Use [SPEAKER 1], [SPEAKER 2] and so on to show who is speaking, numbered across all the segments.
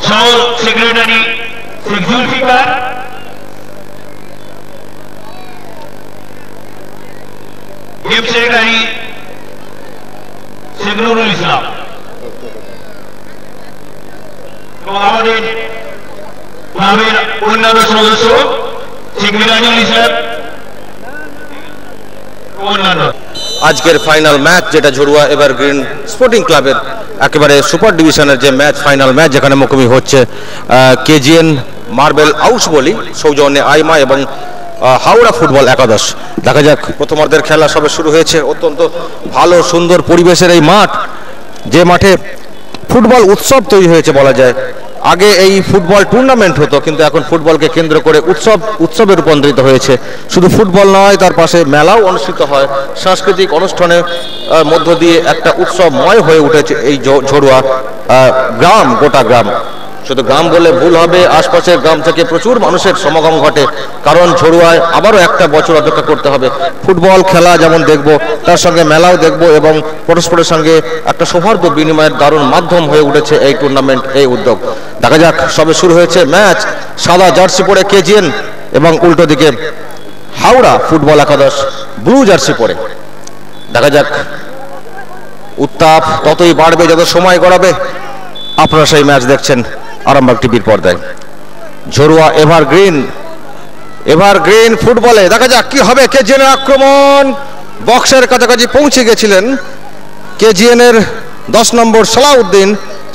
[SPEAKER 1] সহ secretary Sheikh Zulfikar, game secretary Sheikh Nurul Islam এবং আমাদের ক্লাবের অন্যান্য সদস্য শেখ মিরাজুল ইসলাম অন্যান্য।
[SPEAKER 2] আজকের ফাইনাল ম্যাচ যেটা ঝড়ুয়া এভারগ্রিন স্পোর্টিং ক্লাবের একেবারে সুপার ডিভিশনের যে ম্যাচ, ফাইনাল ম্যাচ যেখানে মুখোমুখি হচ্ছে কেজিএন মার্বেল আউস বলি সৌজন্যে আইমা এবং হাওড়া ফুটবল একাদশ। দেখা যাক প্রথমার্ধের খেলা সবে শুরু হয়েছে। অত্যন্ত ভালো সুন্দর পরিবেশের এই মাঠ, যে মাঠে ফুটবল উৎসব তৈরি হয়েছে বলা যায়। আগে এই ফুটবল টুর্নামেন্ট হতো, কিন্তু এখন ফুটবলকে কেন্দ্র করে উৎসবে রূপান্তরিত হয়েছে। শুধু ফুটবল নয়, তার পাশে মেলাও অনুষ্ঠিত হয়। সাংস্কৃতিক অনুষ্ঠানের মধ্য দিয়ে একটা উৎসবময় হয়ে উঠেছে এই ঝড়ুয়া গ্রাম, গোটা গ্রাম। শুধু গ্রাম বলে ভুল হবে, আশপাশের গ্রাম থেকে প্রচুর মানুষের সমাগম ঘটে। কারণ ঝড়ুয়ায় আবারও একটা বছর অপেক্ষা করতে হবে। ফুটবল খেলা যেমন দেখব, তার সঙ্গে মেলাও দেখব এবং পরস্পরের সঙ্গে একটা সৌহার্দ্য বিনিময়ের দারুণ মাধ্যম হয়ে উঠেছে এই টুর্নামেন্ট, এই উদ্যোগ। দেখা যাক, সবে শুরু হয়েছে ম্যাচ। সাদা জার্সি পরে কেজিএন এবং উল্টো দিকে হাওড়া ফুটবল একাদশ ব্লু জার্সি পরে। দেখা যাক, উত্তাপ ততই বাড়বে যত সময় গড়াবে। আপনারা সেই ম্যাচ দেখছেন আরামবাগ টিভির পর্দায়। ঝড়ুয়া এভারগ্রিন ফুটবলে দেখা যাক কি হবে। কেজিএনের আক্রমণ, বক্সের কাছাকাছি পৌঁছে গেছিলেন কেজিএনের 10 নম্বর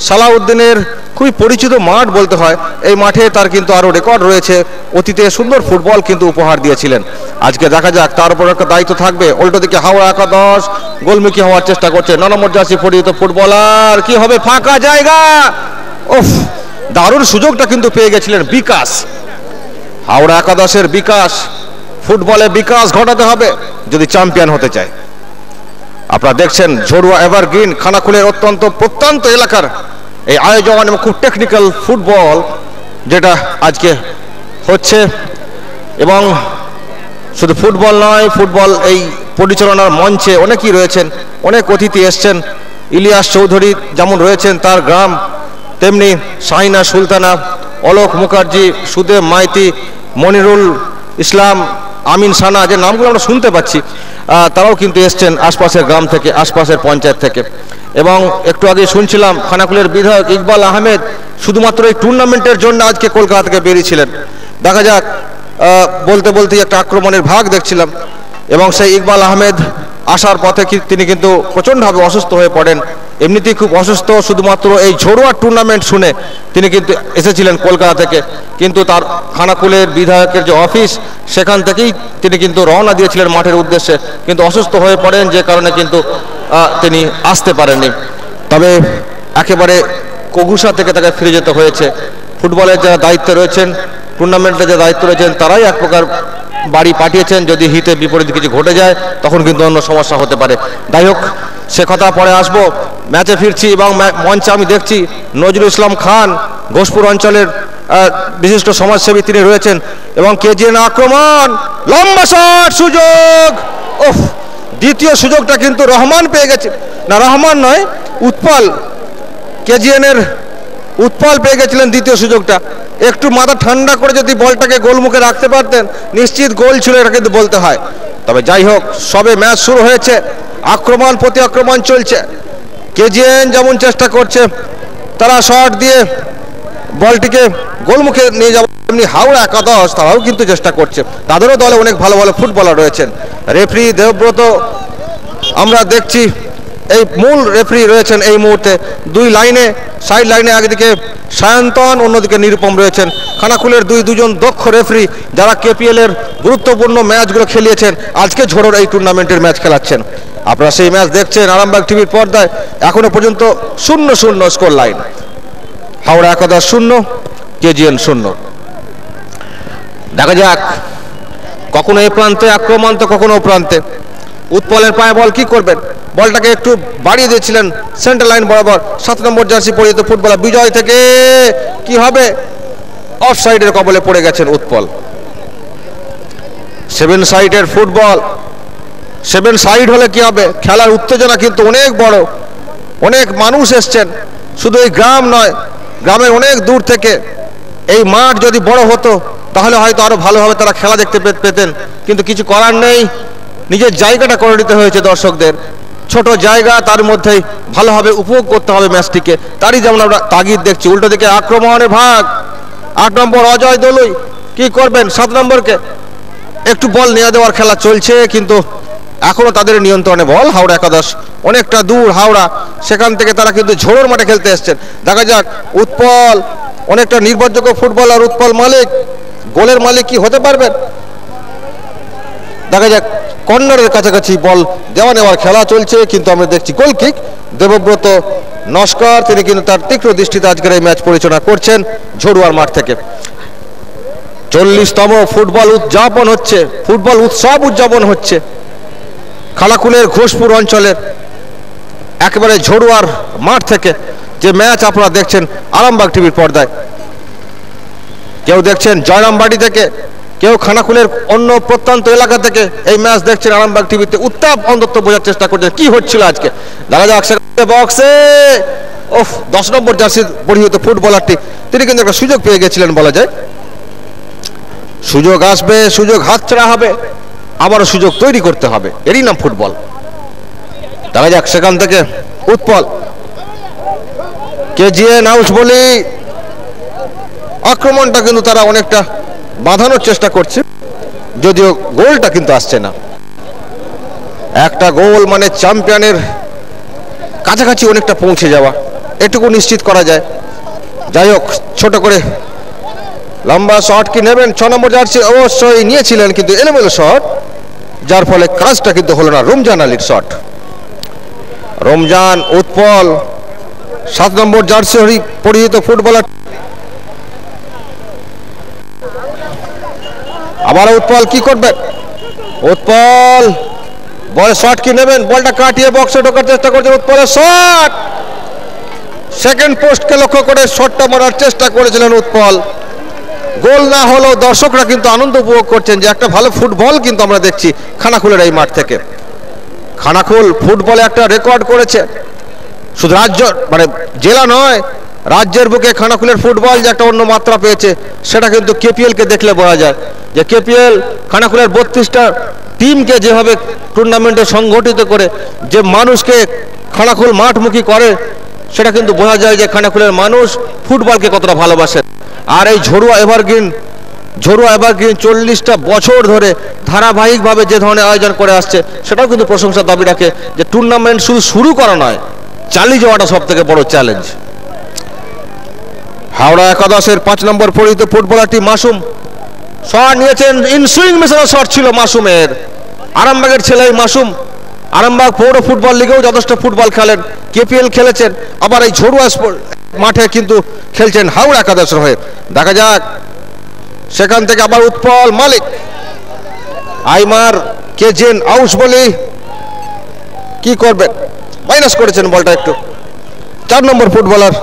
[SPEAKER 2] সালাউদ্দিনের খুবই পরিচিত মাঠ বলতে হয়। এই মাঠে তার কিন্তু আরো রেকর্ড রয়েছে, অতীতে সুন্দর ফুটবল কিন্তু উপহার দিয়েছিলেন। আজকে দেখা যাক, তার উপর একটা দায়িত্ব থাকবে। উল্টো দিকে হাওড়া একাদশ গোলমুখী হওয়ার চেষ্টা করছে। 9 নম্বর জার্সি পরিচিত ফুটবলার, কি হবে, ফাঁকা জায়গা। ওফ, দারুণ সুযোগটা কিন্তু পেয়ে গেছিলেন বিকাশ, হাওড়া একাদশের বিকাশ। ফুটবলে বিকাশ ঘটাতে হবে যদি চ্যাম্পিয়ন হতে চায়। আপনারা দেখছেন ঝড়ুয়া এভারগ্রিন খানাকুলের অত্যন্ত প্রত্যন্ত এলাকার এই আয়োজন এবং খুব টেকনিক্যাল ফুটবল যেটা আজকে হচ্ছে। এবং শুধু ফুটবল নয়, ফুটবল এই পরিচালনার মঞ্চে অনেকেই রয়েছেন, অনেক অতিথি এসছেন। ইলিয়াস চৌধুরী যেমন রয়েছেন, তার গ্রাম, তেমনি শাহিনা সুলতানা, অলোক মুখার্জি, সুদেব মাইতি, মনিরুল ইসলাম, আমিন সানা, যে নামগুলো আমরা শুনতে পাচ্ছি, তারাও কিন্তু এসছেন আশপাশের গ্রাম থেকে, আশপাশের পঞ্চায়েত থেকে। এবং একটু আগে শুনছিলাম খানাকুলের বিধায়ক ইকবাল আহমেদ শুধুমাত্র এই টুর্নামেন্টের জন্য আজকে কলকাতা থেকে বেরিয়েছিলেন। দেখা যাক, বলতে বলতে একটা আক্রমণের ভাগ দেখছিলাম। এবং সেই ইকবাল আহমেদ আসার পথে তিনি কিন্তু প্রচণ্ডভাবে অসুস্থ হয়ে পড়েন। এমনিতেই খুব অসুস্থ, শুধুমাত্র এই ঝড়ুয়া টুর্নামেন্ট শুনে তিনি কিন্তু এসেছিলেন কলকাতা থেকে। কিন্তু তার খানাকুলের বিধায়কের যে অফিস, সেখান থেকেই তিনি কিন্তু রওনা দিয়েছিলেন মাঠের উদ্দেশ্যে, কিন্তু অসুস্থ হয়ে পড়েন, যে কারণে কিন্তু তিনি আসতে পারেননি। তবে একেবারে কগুসা থেকে তাকে ফিরে যেতে হয়েছে। ফুটবলের যারা দায়িত্বে রয়েছেন, টুর্নামেন্টের যে দায়িত্ব রয়েছেন, তারাই এক প্রকার বাড়ি পাঠিয়েছেন। যদি হিতে বিপরীত কিছু ঘটে যায় তখন কিন্তু অন্য সমস্যা হতে পারে। যাই হোক, সে কথা পরে আসবো। ম্যাচে ফিরছি এবং মঞ্চে আমি দেখছি নজরুল ইসলাম খান, ঘোষপুর অঞ্চলের বিশিষ্ট সমাজসেবী তিনি রয়েছেন। এবং কেজিএন আক্রমণ, লম্বা শট, সুযোগ। ওফ, দ্বিতীয় সুযোগটা কিন্তু রহমান পেয়ে গেছে, না রহমান নয়, উৎপল, কেজিএনের উৎপল পেয়ে গেছিলেন দ্বিতীয় সুযোগটা। একটু মাথা ঠান্ডা করে যদি বলটাকে গোলমুখে রাখতে পারতেন, নিশ্চিত গোল ছিল এটা কিন্তু বলতে হয়। তবে যাই হোক, সবে ম্যাচ শুরু হয়েছে, আক্রমণ প্রতি আক্রমণ চলছে। কেজিএন যেমন চেষ্টা করছে তারা শট দিয়ে বলটিকে গোলমুখে নিয়ে যাওয়া, এমনি হাওড়া একাদশ তারাও কিন্তু চেষ্টা করছে। তাদেরও দলে অনেক ভালো ভালো ফুটবলার রয়েছেন। রেফারি দেবব্রত আমরা দেখছি, এই মূল রেফারি রয়েছেন এই মুহূর্তে। দুই লাইনে, সাইড লাইনে একদিকে সায়ন্তন, অন্যদিকে নিরুপম রয়েছেন। খানাকুলের দুজন দক্ষ রেফারি যারা কেপিএল এর গুরুত্বপূর্ণ ম্যাচগুলো খেলিয়েছেন, আজকে ঝড়োর এই টুর্নামেন্টের ম্যাচ খেলাচ্ছেন। আপনারা সেই ম্যাচ দেখছেন আরামবাগ টিভির পর্দায়। এখনো পর্যন্ত 0-0 স্কোর লাইন। হাওড়া একাদশ 0, কেজিএন 0। দেখা যাক, কখনো এই প্রান্তে আক্রমণ তো কখনো ও প্রান্তে। উৎপলের পায়ে বল, কি করবেন, বলটাকে একটু বাড়িয়ে দিয়েছিলেন সেন্টার লাইন বরাবর। 7 নম্বর জার্সি পরিহিত ফুটবলার বিজয় থেকে কি হবে, অফ সাইডের কবলে পড়ে গেছেন উৎপল। 7 সাইডের ফুটবল, 7 সাইড হলে কি হবে, খেলার উত্তেজনা কিন্তু অনেক বড়, অনেক মানুষ এসছেন। শুধু এই গ্রাম নয়, গ্রামের অনেক দূর থেকে। এই মাঠ যদি বড় হতো তাহলে হয়তো আরো ভালোভাবে তারা খেলা দেখতে পেতেন, কিন্তু কিছু করার নেই, নিজের জায়গাটা করে নিতে হয়েছে দর্শকদের। ছোট জায়গা, তার মধ্যেই ভালোভাবে উপভোগ করতে হবে ম্যাচটিকে, তারই যেমন আমরা তাগিদ দেখছি। উল্টো দিকে আক্রমণের ভাগ, 8 নম্বর অজয় দলুই কি করবেন, 7 নম্বরকে একটু বল নিয়ে দেওয়ার খেলা চলছে, কিন্তু এখনো তাদের নিয়ন্ত্রণে বল। হাওড়া একাদশ অনেকটা দূর, হাওড়া সেখান থেকে তারা কিন্তু ঝোড়োর মাঠে খেলতে এসছেন। দেখা যাক, উৎপল অনেকটা নির্ভরযোগ্য ফুটবলার, উৎপল মালিক গোলের মালিক কি হতে পারবেন? দেখা যাক, কর্নারের কাছাকাছি বল দেওয়া নেওয়ার খেলা চলছে, কিন্তু আমরা দেখছি গোল কিক। দেবব্রত নস্কর তিনি কিন্তু তার তীক্ষ্ণ দৃষ্টিতে আজকের এই ম্যাচ পরিচালনা করছেন ঝড়ুয়ার মাঠ থেকে। 40তম ফুটবল উদযাপন হচ্ছে, ফুটবল উৎসব উদযাপন হচ্ছে খানাকুলের ঘোষপুর অঞ্চলের একেবারে ঝড়ুয়ার মাঠ থেকে। যে ম্যাচ আপনারা দেখছেন আরামবাগ টিভির পর্দায়, কেউ দেখছেন জয়রামবাড়ি থেকে, কেউ খানাকুলের অন্য প্রত্যন্ত এলাকা থেকে এই ম্যাচ দেখছেন আরামবাগ টিভিতে। উত্তাপ অন্তত বোঝার চেষ্টা করছেন কি হচ্ছিল আজকে। দেখা যাক, বক্সে 10 নম্বর জার্সি পরিহিত ফুটবলারটি তিনি কিন্তু একটা সুযোগ পেয়ে গেছিলেন বলা যায়। সুযোগ আসবে, সুযোগ হাতছাড়া হবে, আবারও সুযোগ তৈরি করতে হবে, এরই নাম ফুটবল। দেখা যাক, সেখান থেকে উৎপল কেজিএন আউস বলি আক্রমণটা কিন্তু তারা অনেকটা বাঁধানোর চেষ্টা করছে, যদিও গোলটা কিন্তু আসছে না। একটা গোল মানে চ্যাম্পিয়নের কাছাকাছি অনেকটা পৌঁছে যাওয়া, এটুকু নিশ্চিত করা যায়। যাই হোক, ছোট করে লম্বা শট কি নেবেন, 6 নম্বর জার্সি অবশ্যই নিয়েছিলেন, কিন্তু এলোমেলো শট, যার ফলে কাজটা কিন্তু হলো না। রমজান আলীর শট, রমজান উৎপল 7 নম্বর জার্সি পরিহিত ফুটবলার। আবার উৎপল কি করবে, উৎপল বল শট কি নেবেন, বলটা কাটিয়ে বক্সে ঢোকার চেষ্টা করছেন, উৎপলের শট, সেকেন্ড পোস্টকে লক্ষ্য করে শটটা মারার চেষ্টা করেছিলেন উৎপল। গোল না হলেও দর্শকরা কিন্তু আনন্দ উপভোগ করছেন যে একটা ভালো ফুটবল কিন্তু আমরা দেখছি খানাকুলের এই মাঠ থেকে। খানাকুল ফুটবলে একটা রেকর্ড করেছে, শুধু রাজ্য মানে জেলা নয়, রাজ্যের বুকে খানাকুলের ফুটবল যে একটা অন্য মাত্রা পেয়েছে সেটা কিন্তু কেপিএল কে দেখলে বোঝা যায়। যে কেপিএল খানাকুলের 32টা টিমকে যেভাবে টুর্নামেন্টে সংগঠিত করে যে মানুষকে খানাকুল মাঠমুখী করে, সেটা কিন্তু বোঝা যায় যে খানাকুলের মানুষ ফুটবলকে কতটা ভালোবাসে। আর এই ঝড়ুয়া এভারগ্রিন 40টা বছর ধরে ধারাবাহিকভাবে যে ধরনের আয়োজন করে আসছে, সেটাও কিন্তু প্রশংসার দাবি রাখে। যে টুর্নামেন্ট শুধু শুরু করা নয়, চালিয়ে যাওয়াটা সব থেকে বড় চ্যালেঞ্জ। হাওড়া একাদশের 5 নম্বর পরিহিত ফুটবলারটি মাসুম শট নিয়েছেন, ইনসুইং মেশানো শট ছিল মাসুমের। আরামবাগের ছেলে মাসুম আরামবাগ পৌর ফুটবল লিগেও যথেষ্ট ফুটবল খেলেন, কেপিএল খেলেছেন, আবার এই ঝড়ুয়া মাঠে কিন্তু খেলছেন হাওড়া একাদশের হয়ে। দেখা যাক, সেখান থেকে আবার উৎপল মালিক আইমার কেজেন আউস বলি কি করবেন, মাইনাস করেছেন বলটা একটু। 4 নম্বর ফুটবলার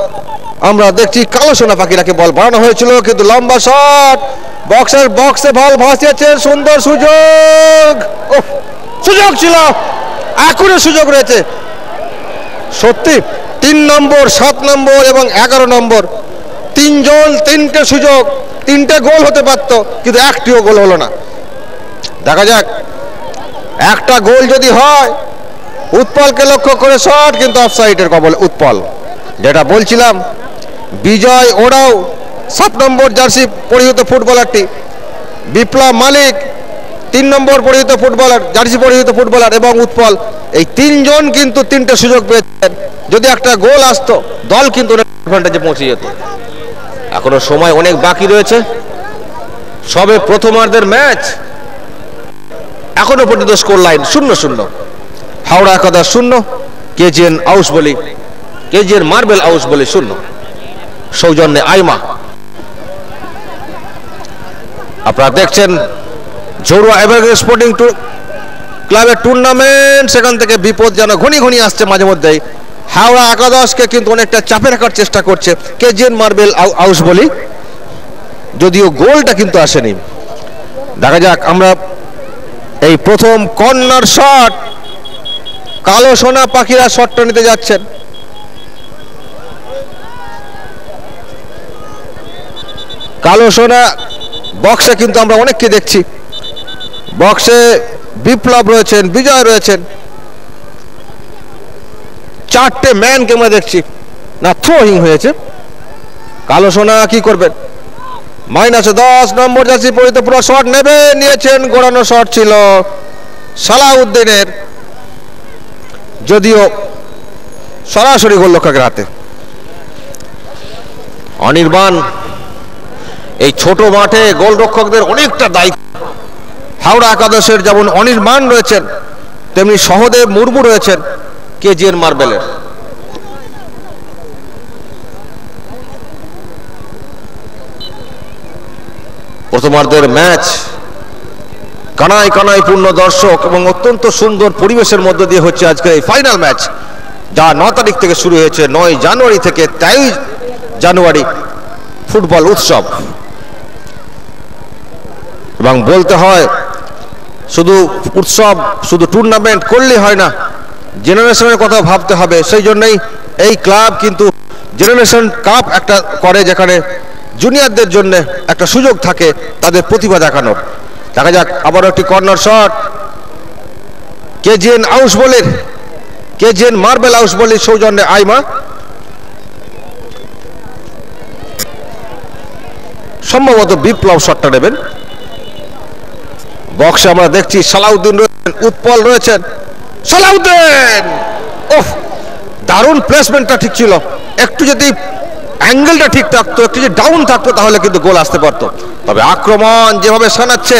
[SPEAKER 2] আমরা দেখছি কালো সোনা পাখিরাকে বল বাড়ানো হয়েছিল, কিন্তু লম্বা শট, বক্সে বল ভাসিয়েছেন, সুন্দর সুযোগ, সুযোগ ছিল, এখনো সুযোগ রয়েছে সত্যি। 3 নম্বর, 7 নম্বর এবং 11 নম্বর, 3 জন 3টে সুযোগ, 3টে গোল হতে পারত, কিন্তু একটিও গোল হলো না। দেখা যাক, একটা গোল যদি হয়, উৎপলকে লক্ষ্য করে শট, কিন্তু অফসাইডের কবলে উৎপল। যেটা বলছিলাম, বিজয় ওরাও 7 নম্বর জার্সি পরিহিত ফুটবলারটি, বিপ্লব মালিক 3 নম্বর পরিহিত ফুটবলার, জার্সি পরিহিত ফুটবলার এবং উৎপল, এই 3 জন কিন্তু 3টে সুযোগ পেয়েছেন। যদি একটা গোল আসতো, দল কিন্তু অ্যাডভান্টেজে পৌঁছে যেত। এখনো সময় অনেক বাকি রয়েছে, সবে প্রথমার্ধের ম্যাচ, এখনো পর্যন্ত স্কোর লাইন 0-0। হাওড়া একাদশ 0, কেজিএন আউস বলি, কেজিএন মার্বেল আউস বলি 0, সৌজন্যে আইমা। আপনারা দেখছেন ঝড়ুয়া এভারগ্রিন স্পোর্টিং ক্লাবের টুর্নামেন্ট, সেখান থেকে বিপদ যেন ঘনি আসছে মাঝে মধ্যেই। হাওড়া একাদশকে কিন্তু অনেকটা চাপে রাখার চেষ্টা করছে কেজিএন মার্বেল আউস বলি, যদিও গোলটা কিন্তু আসেনি। দেখা যাক, আমরা এই প্রথম কর্নার শট, কালো সোনা পাখিরা শটটা নিতে যাচ্ছেন। কালো সোনা বক্সে কিন্তু আমরা অনেককে দেখছি, বক্সে বিপ্লব রয়েছেন, বিজয় রয়েছেন, চারটে ম্যানকে আমরা দেখছি। না, থ্রোয়িং হয়েছে। কালো সোনা কি করবেন? -10 নম্বর জার্সি পরিহিত পুরো শট নেবে, নিয়েছেন, গোড়ানো শট ছিল সালাউদ্দিনের, যদিও সরাসরি গোলরক্ষকের হাতে। অনির্বাণ, এই ছোট মাঠে গোলরক্ষকদের অনেকটা দায়িত্ব। হাওড়া একাদশের যেমন অনির্বাণ রয়েছেন, তেমনি সহদেব মুর্মু রয়েছেন কেজিএন মার্বেলের। প্রথমার্ধের ম্যাচ কানায় কানায় পূর্ণ দর্শক এবং অত্যন্ত সুন্দর পরিবেশের মধ্য দিয়ে হচ্ছে আজকে এই ফাইনাল ম্যাচ, যা 9 তারিখ থেকে শুরু হয়েছে। 9 জানুয়ারি থেকে 23 জানুয়ারি ফুটবল উৎসব। এবং বলতে হয়, শুধু উৎসব, শুধু টুর্নামেন্ট করলে হয় না, জেনারেশনের কথা ভাবতে হবে। সেই জন্যই এই ক্লাব কিন্তু জেনারেশন কাপ একটা করে, যেখানে জুনিয়রদের জন্য একটা সুযোগ থাকে তাদের প্রতিভা দেখানোর। দেখা যাক আবার একটি কর্নার শট কেজিএন আউস বলের, কেজিএন মার্বেল আউস বলের সৌজন্যে আইমা। সম্ভবত বিপ্লব শটটা নেবেন। বক্সে আমরা দেখছি সালাউদ্দিন রয়েছেন, উৎপল রয়েছেন। সালাউদ্দিন, ওহ, দারুণ প্লেসমেন্টটা ঠিক ছিল। একটু যদি অ্যাঙ্গেলটা ঠিক থাকতো, একটু যদি ডাউন থাকতো, তাহলে কিন্তু গোল আসতে পারতো। তবে আক্রমণ যেভাবে শোনাচ্ছে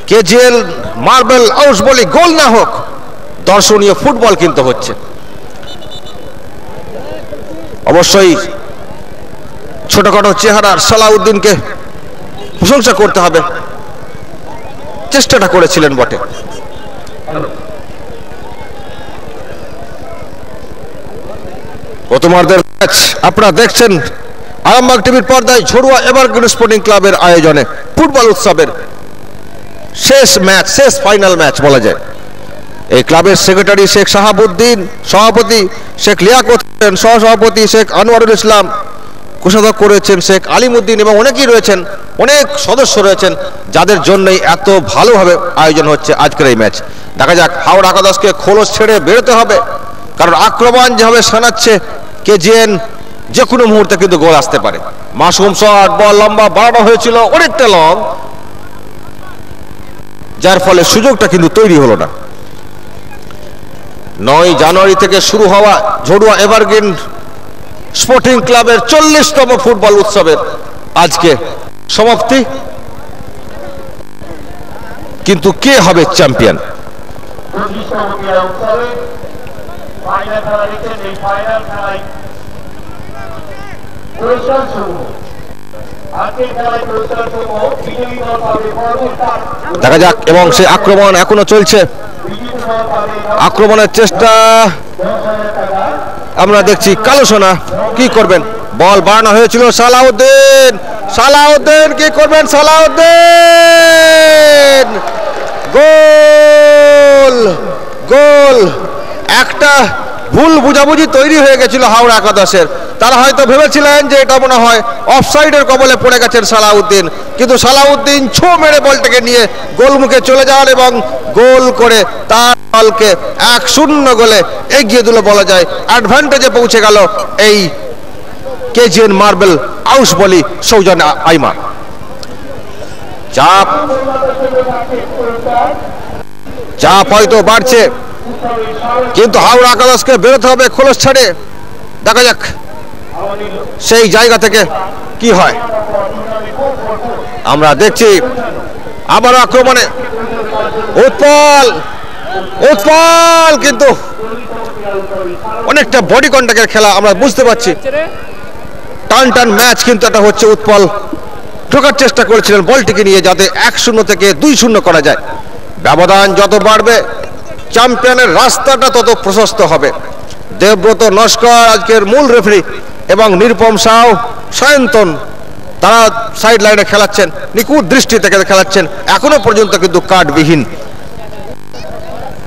[SPEAKER 2] কেজিএল মার্বেল আউস বলি, গোল না হোক, দর্শনীয় ফুটবল কিন্তু হচ্ছে। অবশ্যই ছোটখাটো চেহারার সালাউদ্দিনকে প্রশংসা করতে হবে, চেষ্টাটা করেছিলেন বটে। প্রথমার্ধের ম্যাচ আপনারা দেখছেন আরামবাগ টিভির পর্দায়, ঝড়ুয়া এভারগ্রিন স্পোর্টিং ক্লাবের আয়োজনে ফুটবল উৎসবের শেষ ম্যাচ, শেষ ফাইনাল ম্যাচ বলা যায়। এই ক্লাবের সেক্রেটারি শেখ শাহাবুদ্দিন, সভাপতি শেখ লিয়াকত, সহসভাপতি শেখ আনোয়ারুল ইসলাম, কোষাধ্যক্ষ রয়েছেন শেখ আলিমুদ্দিন এবং অনেকেই রয়েছেন, অনেক সদস্য রয়েছেন, যাদের জন্যই এত ভালোভাবে আয়োজন হচ্ছে আজকের এই ম্যাচ। দেখা যাক, হাওড়া একাদশকে খোলস ছেড়ে বেরোতে হবে, কারণ আক্রমণ যেভাবে শোনাচ্ছে কেজিএন যে কোনো মুহূর্তে কিন্তু গোল আসতে পারে। মাসুম শট, বল লম্বা বাড়ানো হয়েছিল অনেকটা লং, যার ফলে সুযোগটা কিন্তু তৈরি হলো না। 9 জানুয়ারি থেকে শুরু হওয়া ঝড়ুয়া এভারগ্রিন স্পোর্টিং ক্লাবের 40তম ফুটবল উৎসবের আজকে সমাপ্তি। কিন্তু কে হবে চ্যাম্পিয়ন? দেখা যাক, এবং সেই আক্রমণ এখনো চলছে, আক্রমণের চেষ্টা আমরা দেখছি। কালো সোনা কি করবেন? বল বাড়ানো হয়েছিল, সালাউদ্দিন, সালাউদ্দিন কি করবেন? সালাউদ্দিন, গোল, গোল। একটা ভুল বুঝাবুঝি তৈরি হয়ে গেছিল হাওড়া একাদশের। তারা হয়তো ভেবেছিলেন যে এটা মনে হয় অফসাইডের কবলে পড়ে গেছেন সালাউদ্দিন, কিন্তু সালাউদ্দিন ছো মেরে বলটাকে নিয়ে গোলমুখে চলে যান এবং গোল করে তার দলকে 1-0 গোলে এগিয়ে দিল বলা যায়। অ্যাডভান্টেজে পৌঁছে গেল এই কেজিএন মার্বেল আউস বলি সৌজন্যে আইমা। চাপ, চাপ হয়তো বাড়ছে, কিন্তু হাওড়া একাদশকে বেরোতে হবে খোলস ছাড়ে। দেখা যাক সেই জায়গা থেকে কি হয়। আমরা দেখছি আবার আক্রমণে উৎপল, উৎপল, কিন্তু অনেকটা বডি কন্ট্যাক্টের খেলা আমরা বুঝতে পারছি। টান টান ম্যাচ কিন্তু এটা হচ্ছে। উৎপল ঢোকার চেষ্টা করেছিলেন বলটিকে নিয়ে, যাতে 1-0 থেকে 2-0 করা যায়। ব্যবধান যত বাড়বে চ্যাম্পিয়নের রাস্তাটা তত প্রশস্ত হবে। দেবব্রত নস্কর আজকের মূল রেফারি এবং নিরুপম সাউ, সায়ন্তন, তারা সাইড লাইনে খেলাচ্ছেন, নিখুঁত দৃষ্টি থেকে খেলাচ্ছেন, এখনো পর্যন্ত কিন্তু কার্ডবিহীন।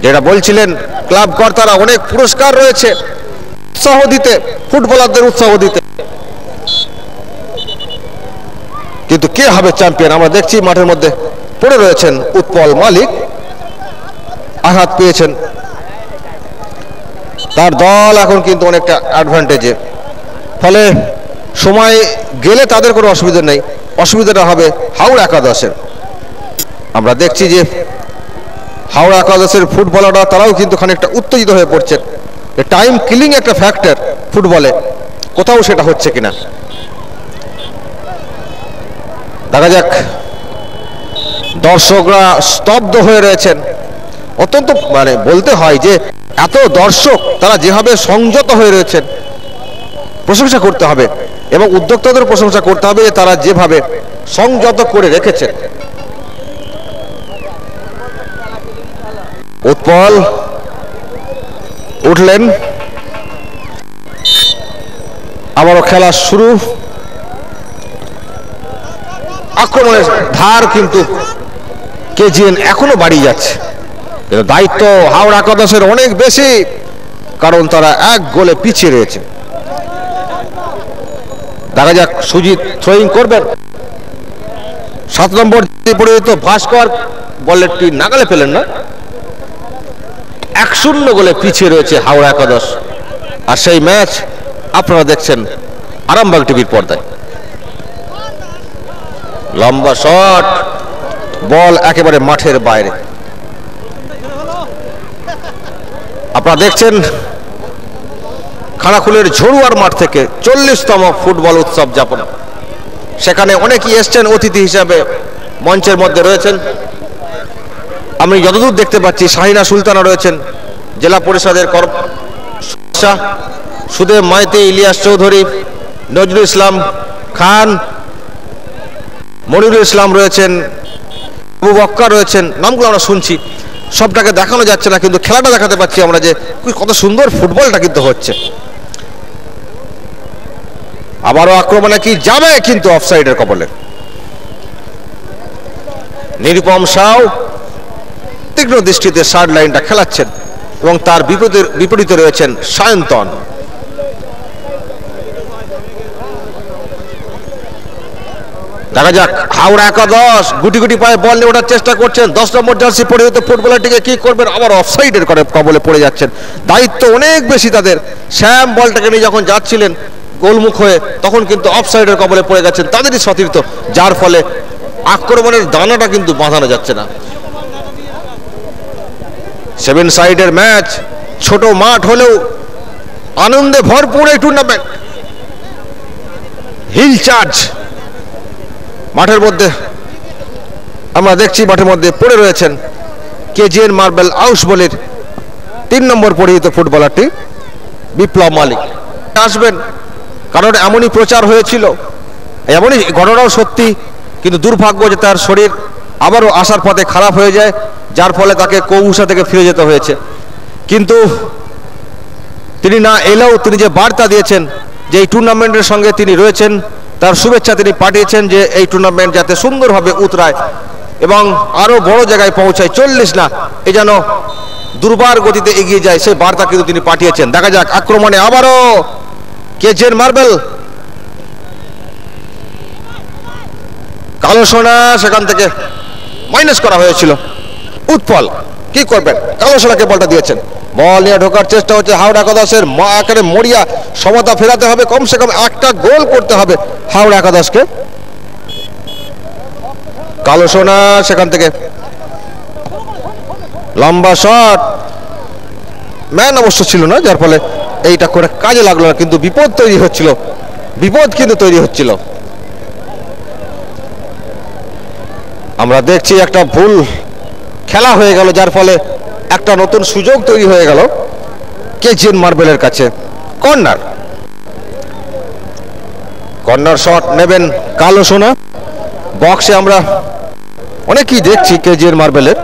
[SPEAKER 2] যেটা বলছিলেন ক্লাব কর্তারা, অনেক পুরস্কার রয়েছে উৎসাহ দিতে, ফুটবলারদের উৎসাহ দিতে, কিন্তু কে কে হবে চ্যাম্পিয়ন? আমরা দেখছি মাঠের মধ্যে পড়ে রয়েছেন উৎপল মালিক, আঘাত পেয়েছেন। তার দল এখন কিন্তু অনেকটা অ্যাডভান্টেজে, ফলে সময় গেলে তাদের কোনো অসুবিধা নেই, অসুবিধাটা হবে হাওড়া একাদশের। আমরা দেখছি যে হাওড়া একাদশের ফুটবলাররা তারাও কিন্তু খানিকটা উত্তেজিত হয়ে পড়ছে। টাইম কিলিং একটা ফ্যাক্টর ফুটবলে, কোথাও সেটা হচ্ছে কিনা দেখা যাক। দর্শকরা স্তব্ধ হয়ে রয়েছেন, অত্যন্ত মানে বলতে হয় যে এত দর্শক তারা যেভাবে সংযত হয়ে রয়েছেন প্রশংসা করতে হবে, এবং উদ্যোক্তাদের প্রশংসা করতে হবে যে তারা যেভাবে সংযত করে রেখেছেন। উৎপল উঠলেন, আবারও খেলা শুরু। আক্রমণের ধার কিন্তু কেজিএন এখনো বাড়িয়ে যাচ্ছে, দায়িত্ব হাওড়া একাদশের অনেক বেশি, কারণ তারা এক গোলে পিছিয়ে রয়েছে। দেখা যাক সুজিত থ্রোয়িং করবেন। 7 নম্বর পরিচিত ভাস্কর বলটি নাগালে পেলেন না। 1-0 গোলে পিছিয়ে রয়েছে হাওড়া একাদশ, আর সেই ম্যাচ আপনারা দেখছেন আরামবাগ টিভির পর্দায়। লম্বা শট, বল একেবারে মাঠের বাইরে। আপনারা দেখছেন খানাকুলের ঝড়ুয়ার মাঠ থেকে 40তম ফুটবল উৎসব যাপন। সেখানে অনেকেই এসছেন অতিথি হিসাবে, মঞ্চের মধ্যে রয়েছেন আমি যতদূর দেখতে পাচ্ছি শাহিনা সুলতানা রয়েছেন, জেলা পরিষদের কর্মকর্তা সুদেব মাইতি, ইলিয়াস চৌধুরী, নজরুল ইসলাম খান, মনিরুল ইসলাম রয়েছেন, আবু বক্কা রয়েছেন। নামগুলো আমরা শুনছি, সবটাকে দেখানো যাচ্ছে না, কিন্তু খেলাটা দেখাতে পাচ্ছি আমরা যে কত সুন্দর ফুটবলটা কিন্তু হচ্ছে। আবারও আক্রমণে কি যাবে, কিন্তু অফসাইডের কবলে। নিরুপম সাউ তীক্ষ্ণ দৃষ্টিতে সাইড লাইনটা খেলাচ্ছেন, এবং তার বিপরীতে রয়েছেন সায়ন্তন। দেখা যাক হাওড়া একাদশ গুটি গুটি পায়ে বল নিয়ে ওঠার চেষ্টা করছেন। 10 নম্বর জার্সি পরিহিত ফুটবলারটিকে কি করবেন, আবার অফসাইডের কবলে পড়ে যাচ্ছেন। দায়িত্ব অনেক বেশি তাদের। শ্যাম বলটাকে নিয়ে যখন যাচ্ছিলেন গোলমুখ হয়ে, তখন কিন্তু অফসাইডের কবলে পড়ে গেছেন তাদেরই সতীর্থ, যার ফলে আক্রমণের দানাটা কিন্তু বাঁধানো যাচ্ছে না। 7 সাইডের ম্যাচ, ছোট মাঠ হলেও আনন্দে ভরপুর এই টুর্নামেন্ট। হিল চার্জ মাঠের মধ্যে আমরা দেখছি, মাঠের মধ্যে পড়ে রয়েছেন কেজিএন মার্বেল আউস বলের 3 নম্বর পরিহিত ফুটবলারটি বিপ্লব মালিক। আসবেন, কারণ এমনই প্রচার হয়েছিল, এমনই ঘটনাও সত্যি, কিন্তু দুর্ভাগ্য যে তার শরীর আবারও আসার পথে খারাপ হয়ে যায়, যার ফলে তাকে কৌশা থেকে ফিরে যেতে হয়েছে। কিন্তু তিনি না এলেও তিনি যে বার্তা দিয়েছেন যে এই টুর্নামেন্টের সঙ্গে তিনি রয়েছেন, তার শুভেচ্ছা তিনি পাঠিয়েছেন যে এই টুর্নামেন্ট যাতে সুন্দরভাবে উতরায় এবং আরো বড় জায়গায় পৌঁছায়, 40 না এ যেন দুর্বার গতিতে এগিয়ে যায়, সেই বার্তা কিন্তু তিনি পাঠিয়েছেন। দেখা যাক আক্রমণে আবারও কেজিএন মার্বেল, কালো সোনা সেখান থেকে মাইনাস করা হয়েছিল। উৎপল কি করবেন, কালো সোনাকে বলটা দিয়েছেন, বল নিয়ে ঢোকার চেষ্টা হচ্ছে হাওড়া একাদশের। আকারে মরিয়া সমতা ফেরাতে হবে, কমসে কম একটা গোল করতে হবে হাওড়া একাদশকে। কালো সোনা সেখান থেকে লম্বা শট, ম্যান অবশ্য ছিল না, যার ফলে এইটা করে কাজে লাগলো না, কিন্তু বিপদ তৈরি হচ্ছিল, বিপদ কিন্তু তৈরি হচ্ছিল। আমরা দেখছি একটা ভুল খেলা হয়ে গেল, যার ফলে একটা নতুন সুযোগ তৈরি হয়ে গেল কেজিএন মার্বেলের কাছে। কর্নার, কর্নার শট নেবেন কালো সোনা। বক্সে আমরা অনেকেই দেখছি কেজিএন মার্বেলের,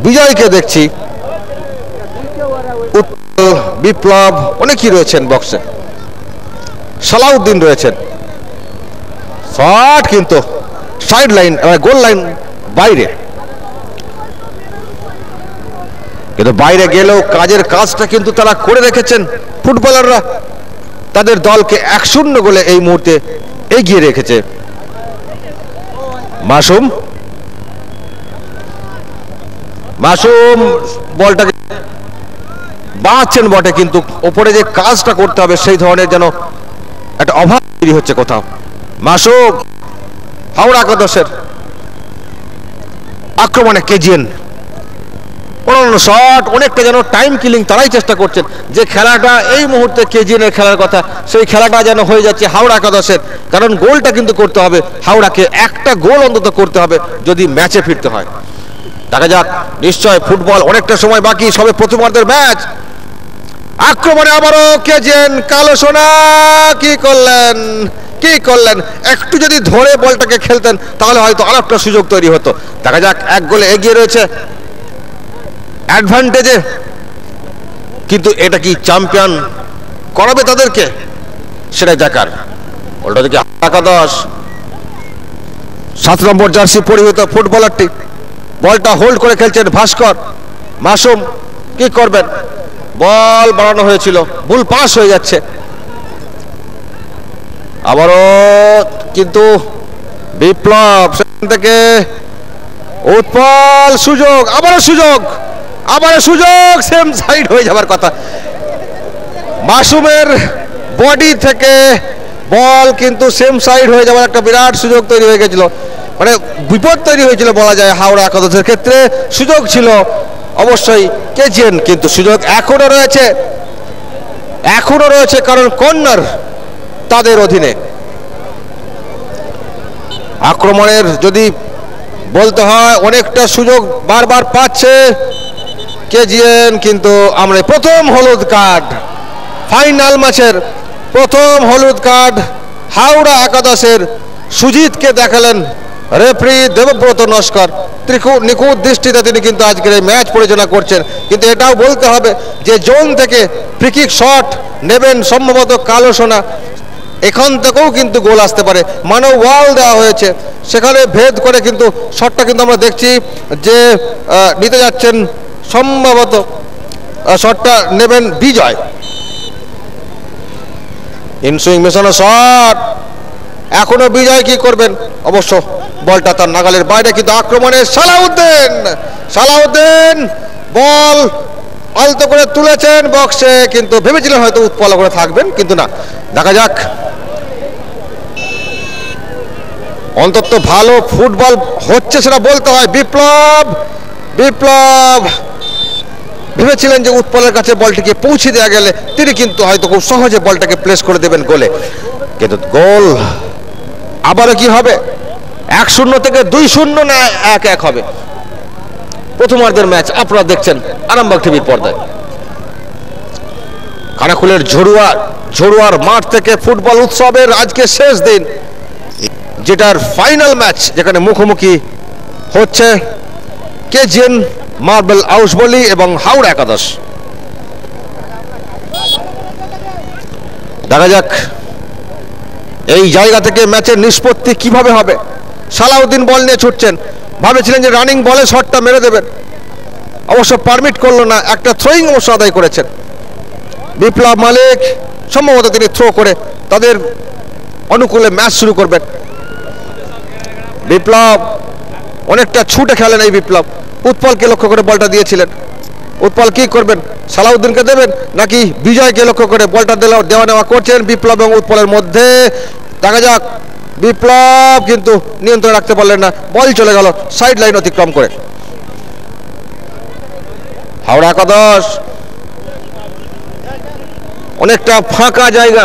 [SPEAKER 2] বিজয়কে দেখছি, বিপ্লব অনেকেই রয়েছেন বক্সে, সালাউদ্দিন রয়েছেন। শট কিন্তু সাইড লাইন, গোল লাইন বাইরে, কিন্তু বাইরে গেলেও কাজের কাজটা কিন্তু তারা করে রেখেছেন ফুটবলাররা। তাদের দলকে 1-0 গোলে এই মুহূর্তে এগিয়ে রেখেছে। মাসুম বলটাকে বাঁচছেন বটে, কিন্তু ওপরে যে কাজটা করতে হবে সেই ধরনের যেন একটা অভাব তৈরি হচ্ছে কোথাও। মাসুম হাওড়া একাদশের আক্রমণে কেজিএন অন্যান্য শট, অনেকটা যেন টাইম কিলিং তারাই চেষ্টা করছেন। যে খেলাটা এই মুহূর্তে কেজিএনের খেলার কথা, সেই খেলাটা যেন হয়ে যাচ্ছে হাওড়া একাদশের। কারণ গোলটা কিন্তু করতে হবে হাওড়াকে, একটা গোল অন্তত করতে হবে যদি ম্যাচে ফিরতে হয়। দেখা যাক, নিশ্চয় ফুটবল অনেকটা সময় বাকি, সবে প্রথমার্ধের ম্যাচ। আক্রমণে আবারও কেজিএন, কালো সোনা কি করলেন, একটু যদি ধরে বলটাকে খেলতেন তাহলে হয়তো আরেকটা সুযোগ তৈরি হতো। দেখা যাক, এক গোলে এগিয়ে রয়েছে অ্যাডভান্টেজে, কিন্তু এটা কি চ্যাম্পিয়ন করাবে তাদেরকে, সেটাই দেখার। বলটা দেখি একাদশ 7 নম্বর জার্সি পরিহিত ফুটবলারটি, বলটা হোল্ড করে খেলছেন ভাস্কর। মাসুম কি করবেন, বল বাড়ানো হয়েছিল, ভুল পাস হয়ে যাচ্ছে। আবারও কিন্তু বিপ্লব, সেখান থেকে উৎপল, সুযোগ, আবারও সুযোগ, সেম সাইড হয়ে যাবার কথা। মাসুমের বডি থেকে বল কিন্তু সেম সাইড হয়ে যাওয়ার একটা বিরাট সুযোগ তৈরি হয়ে গেছিল, মানে বিপদ তৈরি হয়েছিল বলা যায় হাওড়া একাদশের ক্ষেত্রে। সুযোগ ছিল অবশ্যই কেজিএন, কিন্তু সুযোগ এখনো রয়েছে, কারণ কর্নার তাদের অধীনে। আক্রমণের যদি বলতে হয়, অনেকটা সুযোগ বারবার পাচ্ছে কেজিএন, কিন্তু আমরা প্রথম হলুদ কার্ড, ফাইনাল ম্যাচের প্রথম হলুদ কার্ড হাওড়া একাদশের সুজিতকে দেখালেন রেফারি দেবব্রত নস্কর। নিখুঁত দৃষ্টিতে তিনি কিন্তু আজকের এই ম্যাচ পরিচালনা করছেন। কিন্তু এটাও বলতে হবে যে জোন থেকে ফ্রিকিক শট নেবেন সম্ভবত কালো সোনা, এখান থেকেও কিন্তু গোল আসতে পারে। মানব ওয়াল দেওয়া হয়েছে, সেখানে ভেদ করে কিন্তু শটটা কিন্তু আমরা দেখছি যে নিতে যাচ্ছেন, সম্ভবত শটটা নেবেন বিজয়। ইনসুইং মেশানো শট, এখনো বিজয় কি করবেন, অবশ্য বলটা তার নাগালের বাইরে। কিন্তু আক্রমণে সালাউদ্দিন বল আলতো করে তুলেছেন বক্সে, কিন্তু ভেবেছিলেন হয়তো উৎপল করে থাকবেন, কিন্তু না। দেখা যাক, অন্তত ভালো ফুটবল হচ্ছে সেটা বলতে হয়। বিপ্লব ভেবেছিলেন যে উৎপলের কাছে বলটিকে পৌঁছে দেওয়া গেলে তিনি কিন্তু হয়তো খুব সহজে বলটাকে প্লেস করে দেবেন গোলে, কিন্তু গোল আবারও কি হবে, 1-0 থেকে 2-0 না 1-1 হবে। প্রথমার্ধের ম্যাচ আপনারা দেখছেন আরামবাগ টিভির পর্দায়। খানাকুলের ঝড়ুয়ার মাঠ থেকে ফুটবল উৎসবের আজকে শেষ দিন, যেটার ফাইনাল ম্যাচ, যেখানে মুখোমুখি হচ্ছে কেজিএন মার্বেল আউসবলি এবং হাওড়া একাদশ। দেখা যাক এই জায়গা থেকে ম্যাচের নিষ্পত্তি কিভাবে হবে। সালাউদ্দিন বল নিয়ে ছুটছেন, ভাবেছিলেন যে রানিং বলে শটটা মেরে দেবেন, অবশ্য পারমিট করলো না। একটা থ্রোয়িং অবশ্য আদায় করেছেন বিপ্লব মালিক, সম্ভবত তিনি থ্রো করে তাদের অনুকূলে ম্যাচ শুরু করবেন। বিপ্লব অনেকটা ছুটে খেলেন এই বিপ্লব, উৎপলকে লক্ষ্য করে বলটা দিয়েছিলেন। উৎপল কি করবেন, সালাউদ্দিনকে দেবেন নাকি বিজয়কে লক্ষ্য করে বলটা দেওয়া নেওয়া করছেন বিপ্লব এবং উৎপলের মধ্যে। দেখা যাক, বিপ্লব কিন্তু নিয়ন্ত্রণ রাখতে পারলেন না, বল চলে গেল সাইড লাইন অতিক্রম করে। হাওড়া একাদশ অনেকটা ফাঁকা জায়গা,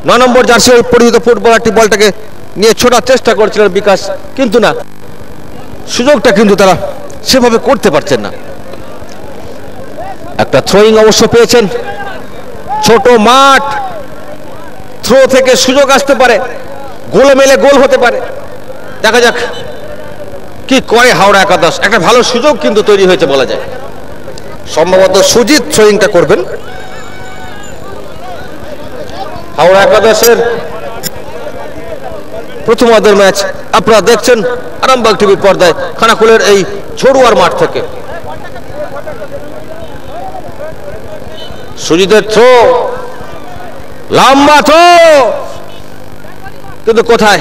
[SPEAKER 2] 9 নম্বর জার্সি পরিহিত ফুটবলারটি বলটাকে নিয়ে ছোটার চেষ্টা করছিলেন বিকাশ, কিন্তু না, সুযোগটা কিন্তু তারা সেভাবে করতে পারছেন না। একটা থ্রোয়িং অবশ্য পেয়েছেন, ছোট মাঠ, থ্রো থেকে সুযোগ আসতে পারে, গোলে মেলে গোল হতে পারে। দেখা যাক কি করে হাওড়া একাদশ। একটা ভালো সুযোগ কিন্তু তৈরি হয়েছে বলা যায়, সম্ভবত সুজিত থ্রোয়িংটা করবেন। হাওড়া একাদশের প্রথমার্ধের ম্যাচ আপনারা দেখছেন আরামবাগ টিভির পর্দায় খানাকুলের এই ঝড়ুয়ার মাঠ থেকে। সুজিতের থ্রো, লম্বা থ্রো, কিন্তু কোথায়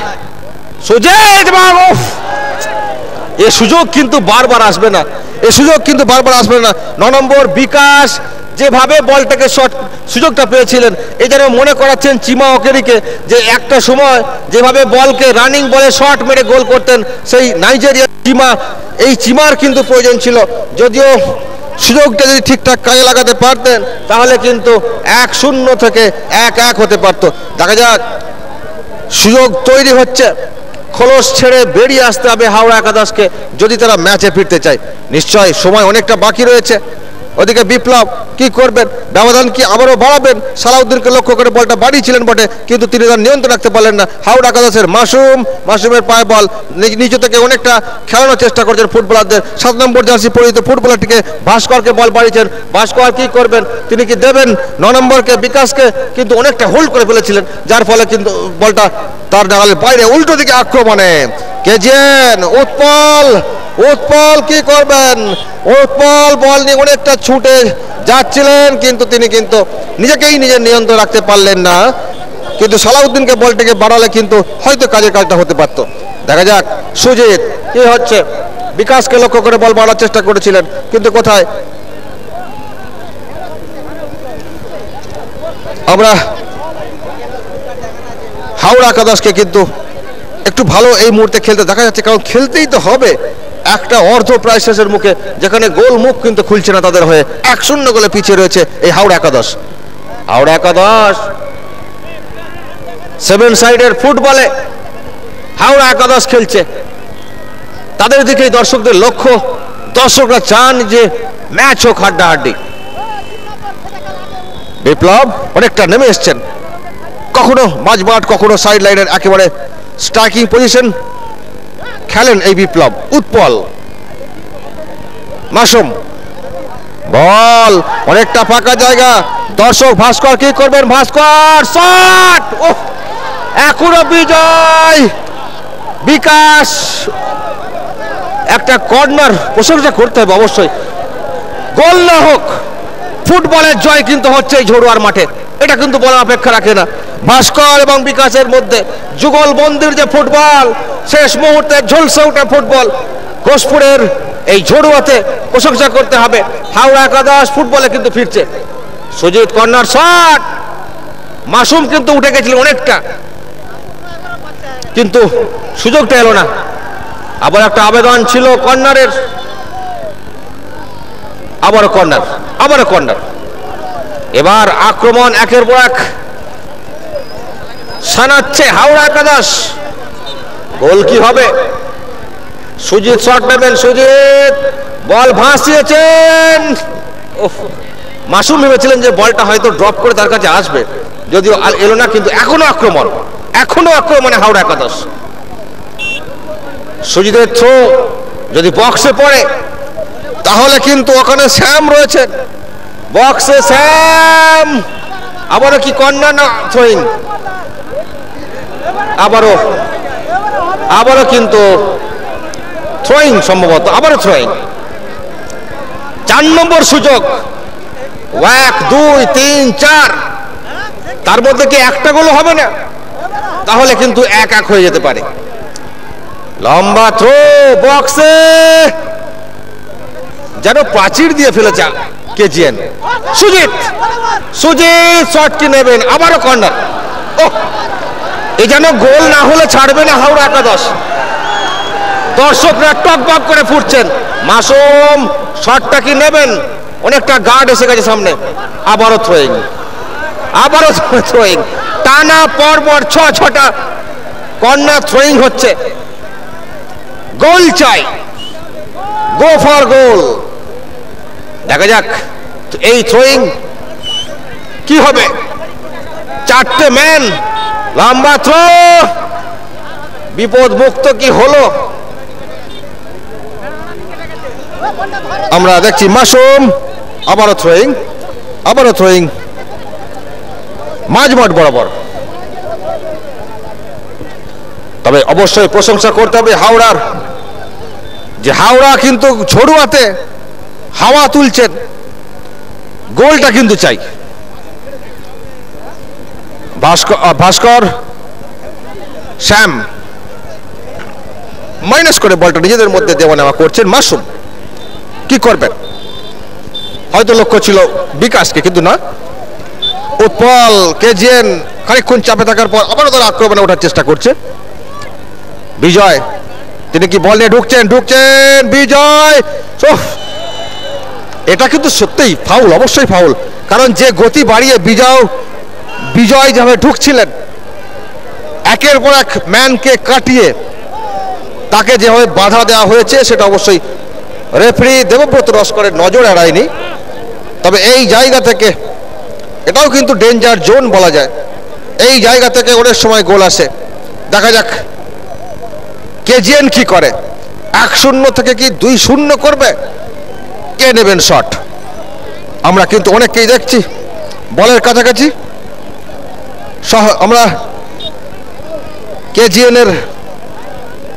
[SPEAKER 2] সুজিত বাবু, এ সুযোগ কিন্তু বারবার আসবে না, এ সুযোগ কিন্তু বারবার আসবে না। 9 নম্বর বিকাশ যেভাবে বলটাকে শট সুযোগটা পেয়েছিলেন, এই যেন মনে করাচ্ছেন চিমা ওকেরিকে যে একটা সময় যেভাবে বলকে রানিং বলে শট মেরে গোল করতেন সেই নাইজেরিয়ার চিমা, এই চিমার কিন্তু প্রয়োজন ছিল। যদিও সুযোগটা যদি ঠিকঠাক কাজে লাগাতে পারতেন তাহলে কিন্তু 1-0 থেকে 1-1 হতে পারত। দেখা যাক, সুযোগ তৈরি হচ্ছে, খোলস ছেড়ে বেরিয়ে আসতে হবে হাওড়া একাদশকে যদি তারা ম্যাচে ফিরতে চায়। নিশ্চয় সময় অনেকটা বাকি রয়েছে। ওদিকে বিপ্লব কি করবেন, ব্যবধান কি আবারও বাড়াবেন? সালাউদ্দিনকে লক্ষ্য করে বলটা বাড়িয়েছিলেন বটে, কিন্তু তিনি তার নিয়ন্ত্রণ রাখতে পারলেন না। হাওড়া একাদশের মাসুমের পায়ে বল, নিচে থেকে অনেকটা খেলানোর চেষ্টা করছেন ফুটবলারদের। 7 নম্বর জার্সি পরিহিত ফুটবলারটিকে ভাস্করকে বল বাড়িয়েছেন। ভাস্কর কি করবেন, তিনি কি দেবেন 9 নম্বরকে বিকাশকে, কিন্তু অনেকটা হোল্ড করে ফেলেছিলেন, যার ফলে কিন্তু বলটা তার নাগালের বাইরে। উল্টো দিকে আক্রমণে কেজিএন উৎপল কি করবেন, উৎপল বল নিয়ে অনেকটা ছুটে যাচ্ছিলেন, কিন্তু তিনি কিন্তু নিজেকেই নিজের নিয়ন্ত্রণ রাখতে পারলেন না। কিন্তু সালাউদ্দিনকে বলটিকে বাড়ালে কিন্তু হয়তো কাজটা হতে পারত। দেখা যাক সুজিত কি হচ্ছে, বিকাশকে লক্ষ্য করে বল বাড়ার চেষ্টা করেছিলেন, কিন্তু কোথায়। আমরা হাওড়া একাদশকে কিন্তু একটু ভালো এই মুহূর্তে খেলতে দেখা যাচ্ছে, কারণ খেলতেই তো হবে। একটা অর্ধ প্রায় শেষের মুখে, যেখানে গোল মুখ কিন্তু খুলছে না তাদের হয়ে। 1-0 গোলে পিছিয়ে রয়েছে এই হাওড়া একাদশ। 7 সাইডের ফুটবলে হাওড়া একাদশ খেলছে, তাদের দিকেই দর্শকদের লক্ষ্য। দর্শকরা চান যে ম্যাচ হোক হাড্ডাহাড্ডি। বিপ্লব অনেকটা নেমে এসছেন, কখনো মাঝমাঠ কখনো সাইড লাইনের একেবারে স্ট্রাইকিং পজিশন খেলেন এই বিপ্লব। উৎপল মাসুম বল, অনেকটা ফাঁকা জায়গা, দর্শক ভাস্কর কি করবেন, ভাস্কর শট, এখনো বিজয় বিকাশ। একটা কর্নার প্রশংসা করতে হবে অবশ্যই, গোল না হোক ফুটবলের জয় কিন্তু হচ্ছে এই ঝড়ুয়ার মাঠে, এটা কিন্তু বলার অপেক্ষা রাখে না। ভাস্কর এবং বিকাশের মধ্যে যুগল বন্দির যে ফুটবল, শেষ মুহূর্তে ঝলসে ওঠা ফুটবল, ঘোষপুরের এই ঝড়ুয়াতে প্রশংসা করতে হবে। হাওড়া একাদশ ফুটবলে কিন্তু ফিরছে। সুজিত কর্নার শট, মাসুম কিন্তু উঠে গেছিলেন অনেকটা, কিন্তু সুযোগটা এলো না। আবার একটা আবেদন ছিল কর্নারের, আবারও কর্নার। এবার আক্রমণ একের পর এক সানাচ্ছে হাওড়া একাদশ। গোল কি হবে? সুজিত শট নেবেন, সুজিত বল ভাসিয়েছেন। মাসুম ভেবেছিলেন যে বলটা হয়তো ড্রপ করে তার কাছে আসবে, যদিও এলো না, কিন্তু এখনো আক্রমণে হাওড়া একাদশ। সুজিতের থ্রো যদি বক্সে পড়ে তাহলে কিন্তু ওখানে শ্যাম রয়েছেন, বক্সে শ্যাম। আবারও কি কর্নার না থ্রোইং, আবারও কিন্তু থ্রোইং, সম্ভবত আবারও থ্রোইং। 4 নম্বর সুযোগ, 1 2 3 4, তার মধ্যে কি একটা গোল হবে না? তাহলে কিন্তু 1-1 হয়ে যেতে পারে। লম্বা থ্রো বক্সে, যেন প্রাচীর দিয়ে ফেলেছে কেজিএন। সুজিত শট কি নেবেন, আবারও কর্নার। এই যেন গোল না হলে ছাড়বে না হাওড়া একাদশ। দর্শকরা টকবক করে ফুটছেন। মাসুম শটটা কি নেবেন, অনেকটা গার্ড এসে গেছে সামনে। আবারও থ্রোয়িং, টানা পরপর 6টা কর্নার থ্রোয়িং হচ্ছে। গোল চাই, গো ফর গোল। দেখা যাক এই থ্রোয়িং কি হবে। 4টে ম্যান, লম্বা থ্রো, বিপদ মুক্ত কি হলো আমরা দেখছি। মাসুম আবারও থ্রোয়িং মাঝমাঠ বরাবর। তবে অবশ্যই প্রশংসা করতে হবে হাওড়ার, যে হাওড়া কিন্তু ঝড়ুয়াতে হাওয়া তুলছেন, গোলটা কিন্তু চাই। ভাস্কর শ্যাম মাইনাস করে বলটা নিজেদের মধ্যে দেওয়া নেওয়া করছেন। মাসুম কি করবেন? হয়তো লক্ষ্য ছিল বিকাশকে, কিন্তু না। উৎপল, কেজিএন খানিকক্ষণ চাপে থাকার পর আবারও তারা আক্রমণে ওঠার চেষ্টা করছে। বিজয়, তিনি কি বল নিয়ে ঢুকছেন বিজয়। এটা কিন্তু সত্যিই ফাউল, অবশ্যই ফাউল। কারণ যে গতি বাড়িয়ে বিজয় যেভাবে ঢুকছিলেন, একের পর এক ম্যানকে কাটিয়ে তাকে যেভাবে বাধা দেওয়া হয়েছে, সেটা অবশ্যই রেফারি দেবব্রত লস্করের নজর এড়ায়নি। তবে এই জায়গা থেকে এটাও কিন্তু ডেঞ্জার জোন বলা যায়। এই জায়গা থেকে অনেক সময় গোল আসে। দেখা যাক কেজিএন কি করে। 1-0 থেকে কি 2-0 করবে? কে নেবেন শট? আমরা কিন্তু অনেককেই দেখছি বলের কাছাকাছি। আমরা কেজিএনের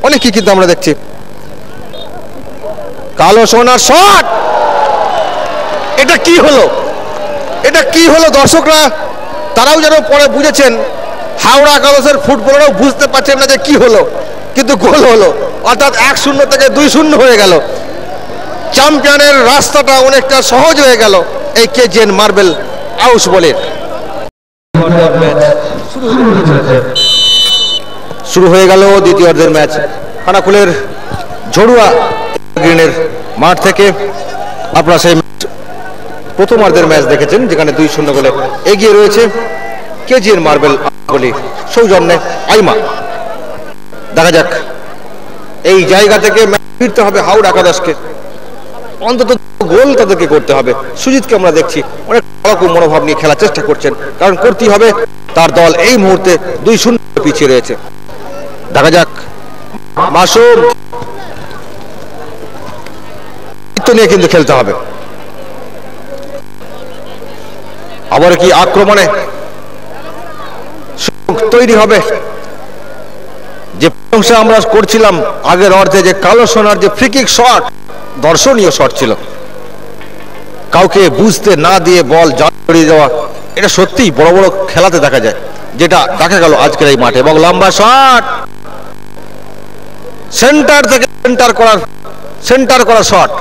[SPEAKER 2] অনেকই কিন্তু আমরা দেখছি। কালো সোনার শট, এটা কি হলো? এটা কি হলো? দর্শকরা তারাও যেন পরে বুঝেছেন, হাওড়া একাদশের ফুটবলাররাও বুঝতে পারছেন না যে কি হলো, কিন্তু গোল হলো। অর্থাৎ 1-0 থেকে 2-0 হয়ে গেল। চ্যাম্পিয়নের রাস্তাটা অনেকটা সহজ হয়ে গেল এই কেজিএন মার্বেল হাউস বলে। শুরু হয়ে গেল দ্বিতীয় অর্ধের ম্যাচ। খানাকুলের ঝড়ুয়া গ্রিনের মাঠ থেকে আপনারা সেই প্রথমার্ধের ম্যাচ দেখেছেন, যেখানে 2-0 গোলে এগিয়ে রয়েছে কেজিএন মার্বেল বলে সৌজন্যে আইমা। দেখা যাক এই জায়গা থেকে ফিরতে হবে হাওড়া একাদশকে, অন্তত গোল তাদেরকে করতে হবে। সুজিতকে আমরা দেখছি অনেক ভালো মনোভাব নিয়ে খেলার চেষ্টা করছেন, কারণ করতেই হবে। তার দল এই মুহূর্তে 2-0 পিছিয়ে রয়েছে। দেখা যাক মাসুম নিয়ে কিন্তু খেলতে হবে। আবার কি আক্রমণে তৈরি হবে? যে প্রশংসা আমরা করছিলাম আগের অর্ধে, যে কালো সোনার যে ফ্রিকিক শট, দর্শনীয় শট ছিল, কাউকে বুঝতে না দিয়ে বল জড়িয়ে দেওয়া, এটা সত্যিই বড় বড় খেলাতে দেখা যায়, যেটা দেখা গেল আজকের এই মাঠে। এবং লম্বা শট, সেন্টার থেকে সেন্টার করা শট।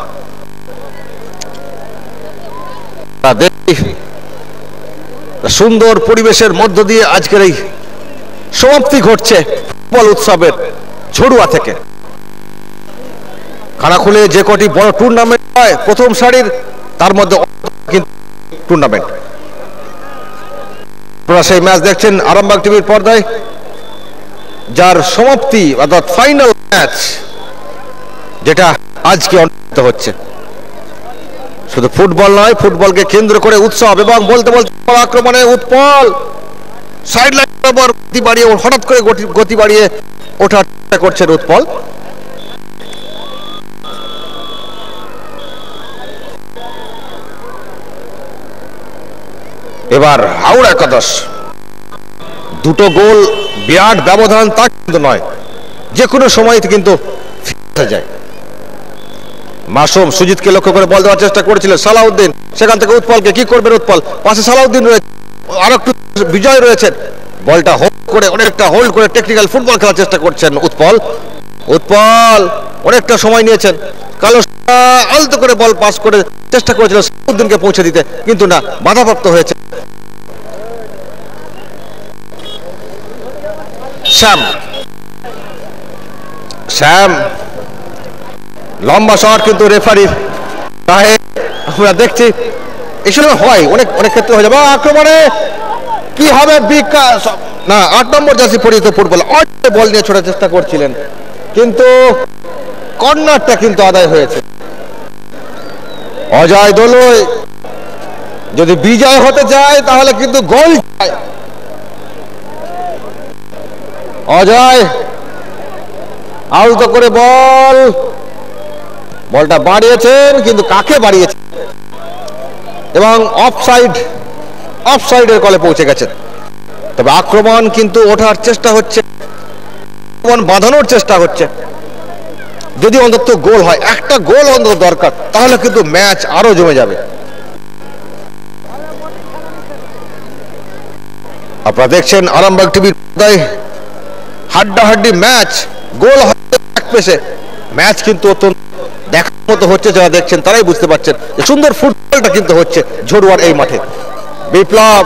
[SPEAKER 2] সুন্দর পরিবেশের মধ্য দিয়ে আজকের এই সমাপ্তি ঘটছে ফুটবল উৎসবের ঝড়ুয়া থেকে। খানাকুলে যে কটি বড় টুর্নামেন্ট হয় প্রথম সারির, তার মধ্যে টুর্নামেন্ট। আপনারা সেই ম্যাচ দেখছেন আরামবাগ টিভির পর্দায়, যার সমাপ্তি অর্থাৎ ফাইনাল ম্যাচ, যেটা আজকে অনুষ্ঠিত হচ্ছে। শুধু ফুটবল নয়, ফুটবলকে কেন্দ্র করে উৎসব। এবং বলতে বলতে আক্রমণে উৎপল সাইড লাইন গতি বাড়িয়ে, হঠাৎ করে গতি বাড়িয়ে ওঠার চেষ্টা করছেন উৎপল। এবার হাওড়া একাদশ দুটো গোল বিরাট ব্যবধান তা কিন্তু নয়, যে কোনো সময় কিন্তু ফিরে যায়। মাসুম সুজিতকে লক্ষ্য করে বল দেওয়ার চেষ্টা করেছিল সালাউদ্দিন, সেখান থেকে উৎপলকে কি করবেন উৎপল, পাশে সালাউদ্দিন রয়েছে, আর একটু বিজয় রয়েছেন। বলটা হোল্ড করে, অনেকটা হোল্ড করে টেকনিক্যাল ফুটবল খেলার চেষ্টা করছেন উৎপল। অনেকটা সময় নিয়েছেন। কালো আলতো করে বল পাস করে চেষ্টা করেছিল সালাউদ্দিনকে পৌঁছে দিতে, কিন্তু না, বাধাপ্রাপ্ত হয়েছে। শ্যাম লম্বা শট, কিন্তু রেফারির আমরা দেখছি এসব হয় অনেক ক্ষেত্রে হয়ে যাবে। আক্রমণে কি হবে? বিকাশ না, 8 নম্বর জার্সি পরিহিত ফুটবল বল নিয়ে ছোটার চেষ্টা করছিলেন, কিন্তু কর্নারটা কিন্তু আদায় হয়েছে। অজয় দোলই যদি বিজয় হতে চায় তাহলে কিন্তু গোল চাই। অজয় আলতো করে বলটা বাড়িয়েছেন, কিন্তু কাকে বাড়িয়েছেন? এবং অফসাইডের কলে পৌঁছে গেছেন। তবে আক্রমণ কিন্তু ওঠার চেষ্টা হচ্ছে, বাঁধানোর চেষ্টা হচ্ছে। যদি অন্তত গোল হয়, একটা গোল অন্তত দরকার, তাহলে কিন্তু ম্যাচ আরো জমে যাবে। আপনারা দেখছেন আরামবাগ টিভির পর্দায় হাড্ডাহাড্ডি ম্যাচ, গোল এক পেশে ম্যাচ কিন্তু অত্যন্ত দেখার মতো হচ্ছে। যারা দেখছেন তারাই বুঝতে পারছেন যে সুন্দর ফুটবলটা কিন্তু হচ্ছে ঝড়ুয়ার এই মাঠে। বিপ্লব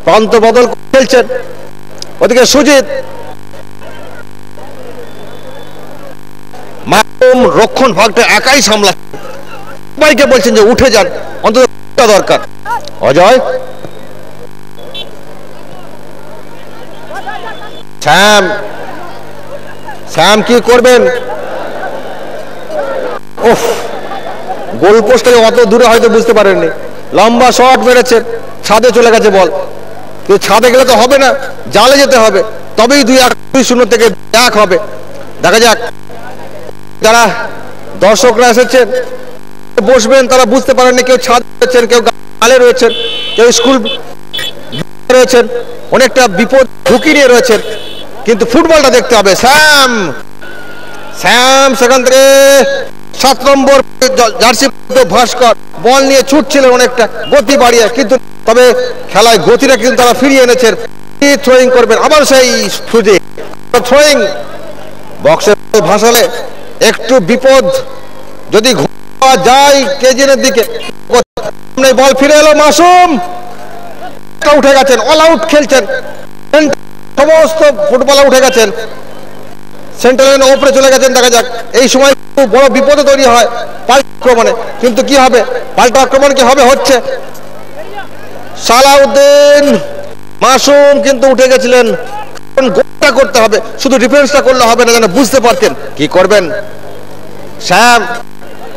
[SPEAKER 2] প্রান্ত বদল খেলছেন, ওদিকে সুজিত রক্ষণ ভাগটা একাই সামলাচ্ছেন, সবাইকে বলছেন যে উঠে যান, অন্তত দরকার। অজয়, শ্যাম, শ্যাম কি করবেন? ওফ, গোলপোস্ট থেকে অত দূরে হয়তো বুঝতে পারেননি, লম্বা শট মেরেছেন, ছাদে চলে গেছে বল। কিন্তু ছাদে গেলে তো হবে না, জালে যেতে হবে, তবেই 2-0 থেকে 1 হবে। দেখা যাক, যারা দর্শকরা এসেছেন বসবেন তারা বুঝতে পারেননি, কেউ ছাদ রয়েছেন, কেউ গালে রয়েছেন, কেউ স্কুল রয়েছেন, অনেকটা বিপদ ঝুঁকি নিয়ে রয়েছেন, কিন্তু ফুটবলটা দেখতে হবে। শ্যাম, শ্যাম সেখান থেকে 7 নম্বর জার্সি ভাস্কর বল নিয়ে ছুটছিলেন অনেকটা গতি বাড়িয়ে, কিন্তু তবে খেলায় গতিটা কিন্তু তারা ফিরিয়ে এনেছেন। থ্রোয়িং করবেন, আবার সেই সুযোগ থ্রোয়িং, বক্সে ভাসালে একটু বিপদ যদি যায় কেজিনের দিকে। বল ফিরে এলো, মাসুম উঠে গেছেন, অল আউট খেলছেন, সমস্ত ফুটবলার উঠে গেছেন, সেন্টারের ওপরে চলে গেছেন। দেখা যাক, এই সময় খুব বড় বিপদ তৈরি হয় পাল্টা আক্রমণে, কিন্তু কি হবে? পাল্টা আক্রমণ কি হবে? হচ্ছে। সালাউদ্দিন, মাসুম কিন্তু উঠে গেছিলেন, গোলটা করতে হবে, শুধু ডিফেন্সটা করলে হবে না, যেন বুঝতে পারতেন কি করবেন। শ্যাম,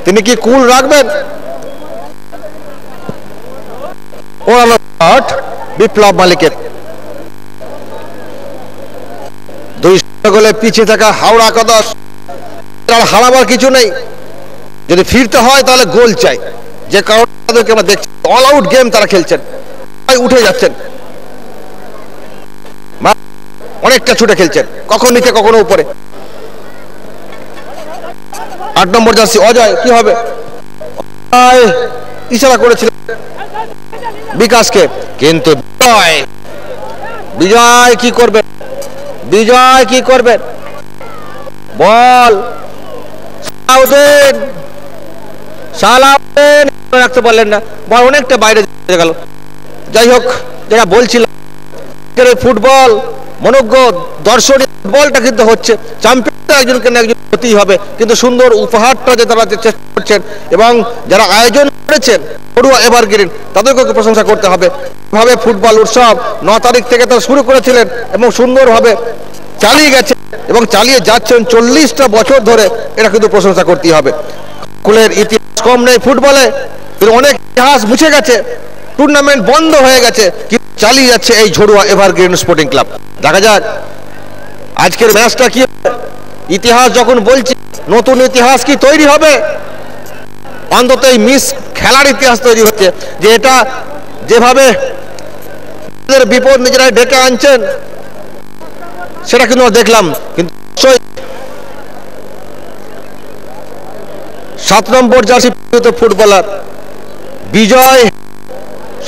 [SPEAKER 2] তিনি কি কুল রাখবেন? বিপ্লব মালিকের 2 গোলে পিছিয়ে থাকা হাওড়া একাদশ, হারাবার কিছু নেই, যদি ফিরতে হয় তাহলে গোল চাই, যে কারণে আমরা দেখছি অল আউট গেম তারা খেলছেন, উঠে যাচ্ছেন, অনেকটা ছুটে খেলছেন, কখন নিচে কখনো উপরে। 8 নম্বর জার্সি অজয়, কি হবে? ইশারা করেছিলেন বিকাশকে, কিন্তু বিজয় কি করবেন? বিজয় কি করবেন? বল সালাউদ্দিন রাখতে পারলেন না, বল অনেকটা বাইরে গেল। যাই হোক, যেটা বলছিলাম, ফুটবল মনোজ্ঞ দর্শনীয় ফুটবলটা কিন্তু হচ্ছে, চ্যাম্পিয়ন একজনকে না একজন হতেই হবে, কিন্তু সুন্দর উপহারটা যে তারা চেষ্টা করছেন এবং যারা আয়োজন করেছেন পড়ুয়া এভারগ্রিন, তাদেরকে প্রশংসা করতে হবে। এভাবে ফুটবল উৎসব 9 তারিখ থেকে তারা শুরু করেছিলেন এবং সুন্দরভাবে চালিয়ে গেছে এবং চালিয়ে যাচ্ছেন 40টা বছর ধরে, এটা কিন্তু প্রশংসা করতেই হবে। স্কুলের ইতিহাস কম নেই ফুটবলে, কিন্তু অনেক ইতিহাস মুছে গেছে, টুর্নামেন্ট বন্ধ হয়ে গেছে, কিন্তু চালিয়ে যাচ্ছে এই ঝড়ুয়া এভারগ্রিন স্পোর্টিং ক্লাব। দেখা যাক আজকের ম্যাচটা কি। ইতিহাস যখন বলছি, নতুন ইতিহাস কি তৈরি হবে? অন্তত এই মিস খেলার ইতিহাস তৈরি হচ্ছে, যে এটা যেভাবে বিপদ নিজেরাই ডেকে আনছেন সেটা কিন্তু দেখলাম। কিন্তু 7 নম্বর জার্সি ফুটবলার বিজয়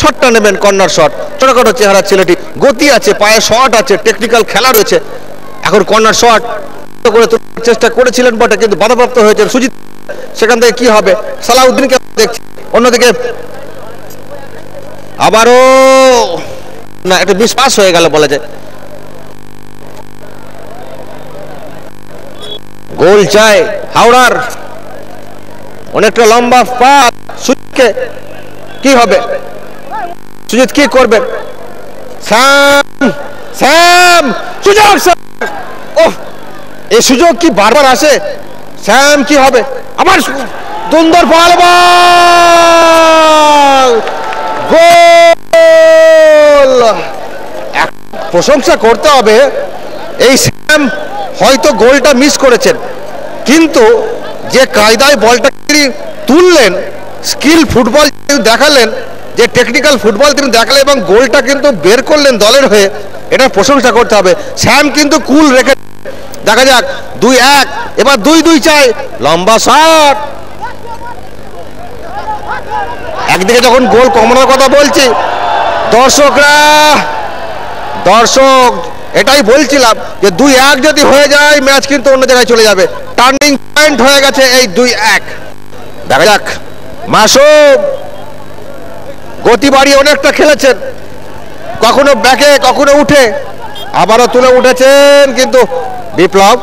[SPEAKER 2] শটটা নেবেন, কর্নার শট, ছোটখাটো চেহারা ছেলেটি, গতি আছে, পায়ে শট আছে, টেকনিক্যাল খেলা রয়েছে। এখন কর্নার শট করে চেষ্টা করেছিলেন বটে, কিন্তু বাধাপ্রাপ্ত হয়েছেন সুজিত। সেখান থেকে কি হবে? সালাউদ্দিনকে দেখছি, অন্যদিকে আবারও না, একটা মিসপাস হয়ে গেল বলা যায়। গোল চাই হাওড়ার, অনেকটা লম্বা পাস, সুজিতকে কি হবে? সুজিত কি করবেন? শ্যাম, সুযোগ, ওহ, এই সুযোগ কি বারবার আসে? শ্যাম কি হবে? আবার সুন্দর বল, গোল! প্রশংসা করতে হবে, এই শ্যাম হয়তো গোলটা মিস করেছেন, কিন্তু যে কায়দায় বলটা তুললেন, স্কিল ফুটবল দেখালেন, যে টেকনিক্যাল ফুটবল তিনি দেখালেন এবং গোলটা কিন্তু বের করলেন দলের হয়ে, এটা প্রশংসা করতে হবে। শ্যাম কিন্তু কুল রেখে। দেখা যাক 2-1, এবার 2-2 চাই, লম্বা শট। একদিকে যখন গোল কমানোর কথা বলছি, দর্শক এটাই বলছিলাম যে 2-1 যদি হয়ে যায় ম্যাচ কিন্তু অন্য জায়গায় চলে যাবে। টার্নিং পয়েন্ট হয়ে গেছে এই 2-1। দেখা যাক, মাসুম গতি বাড়িয়ে অনেকটা খেলেছেন, কখনো ব্যাকে কখনো উঠে, আবারও তুলে উঠেছেন, কিন্তু বিপ্লব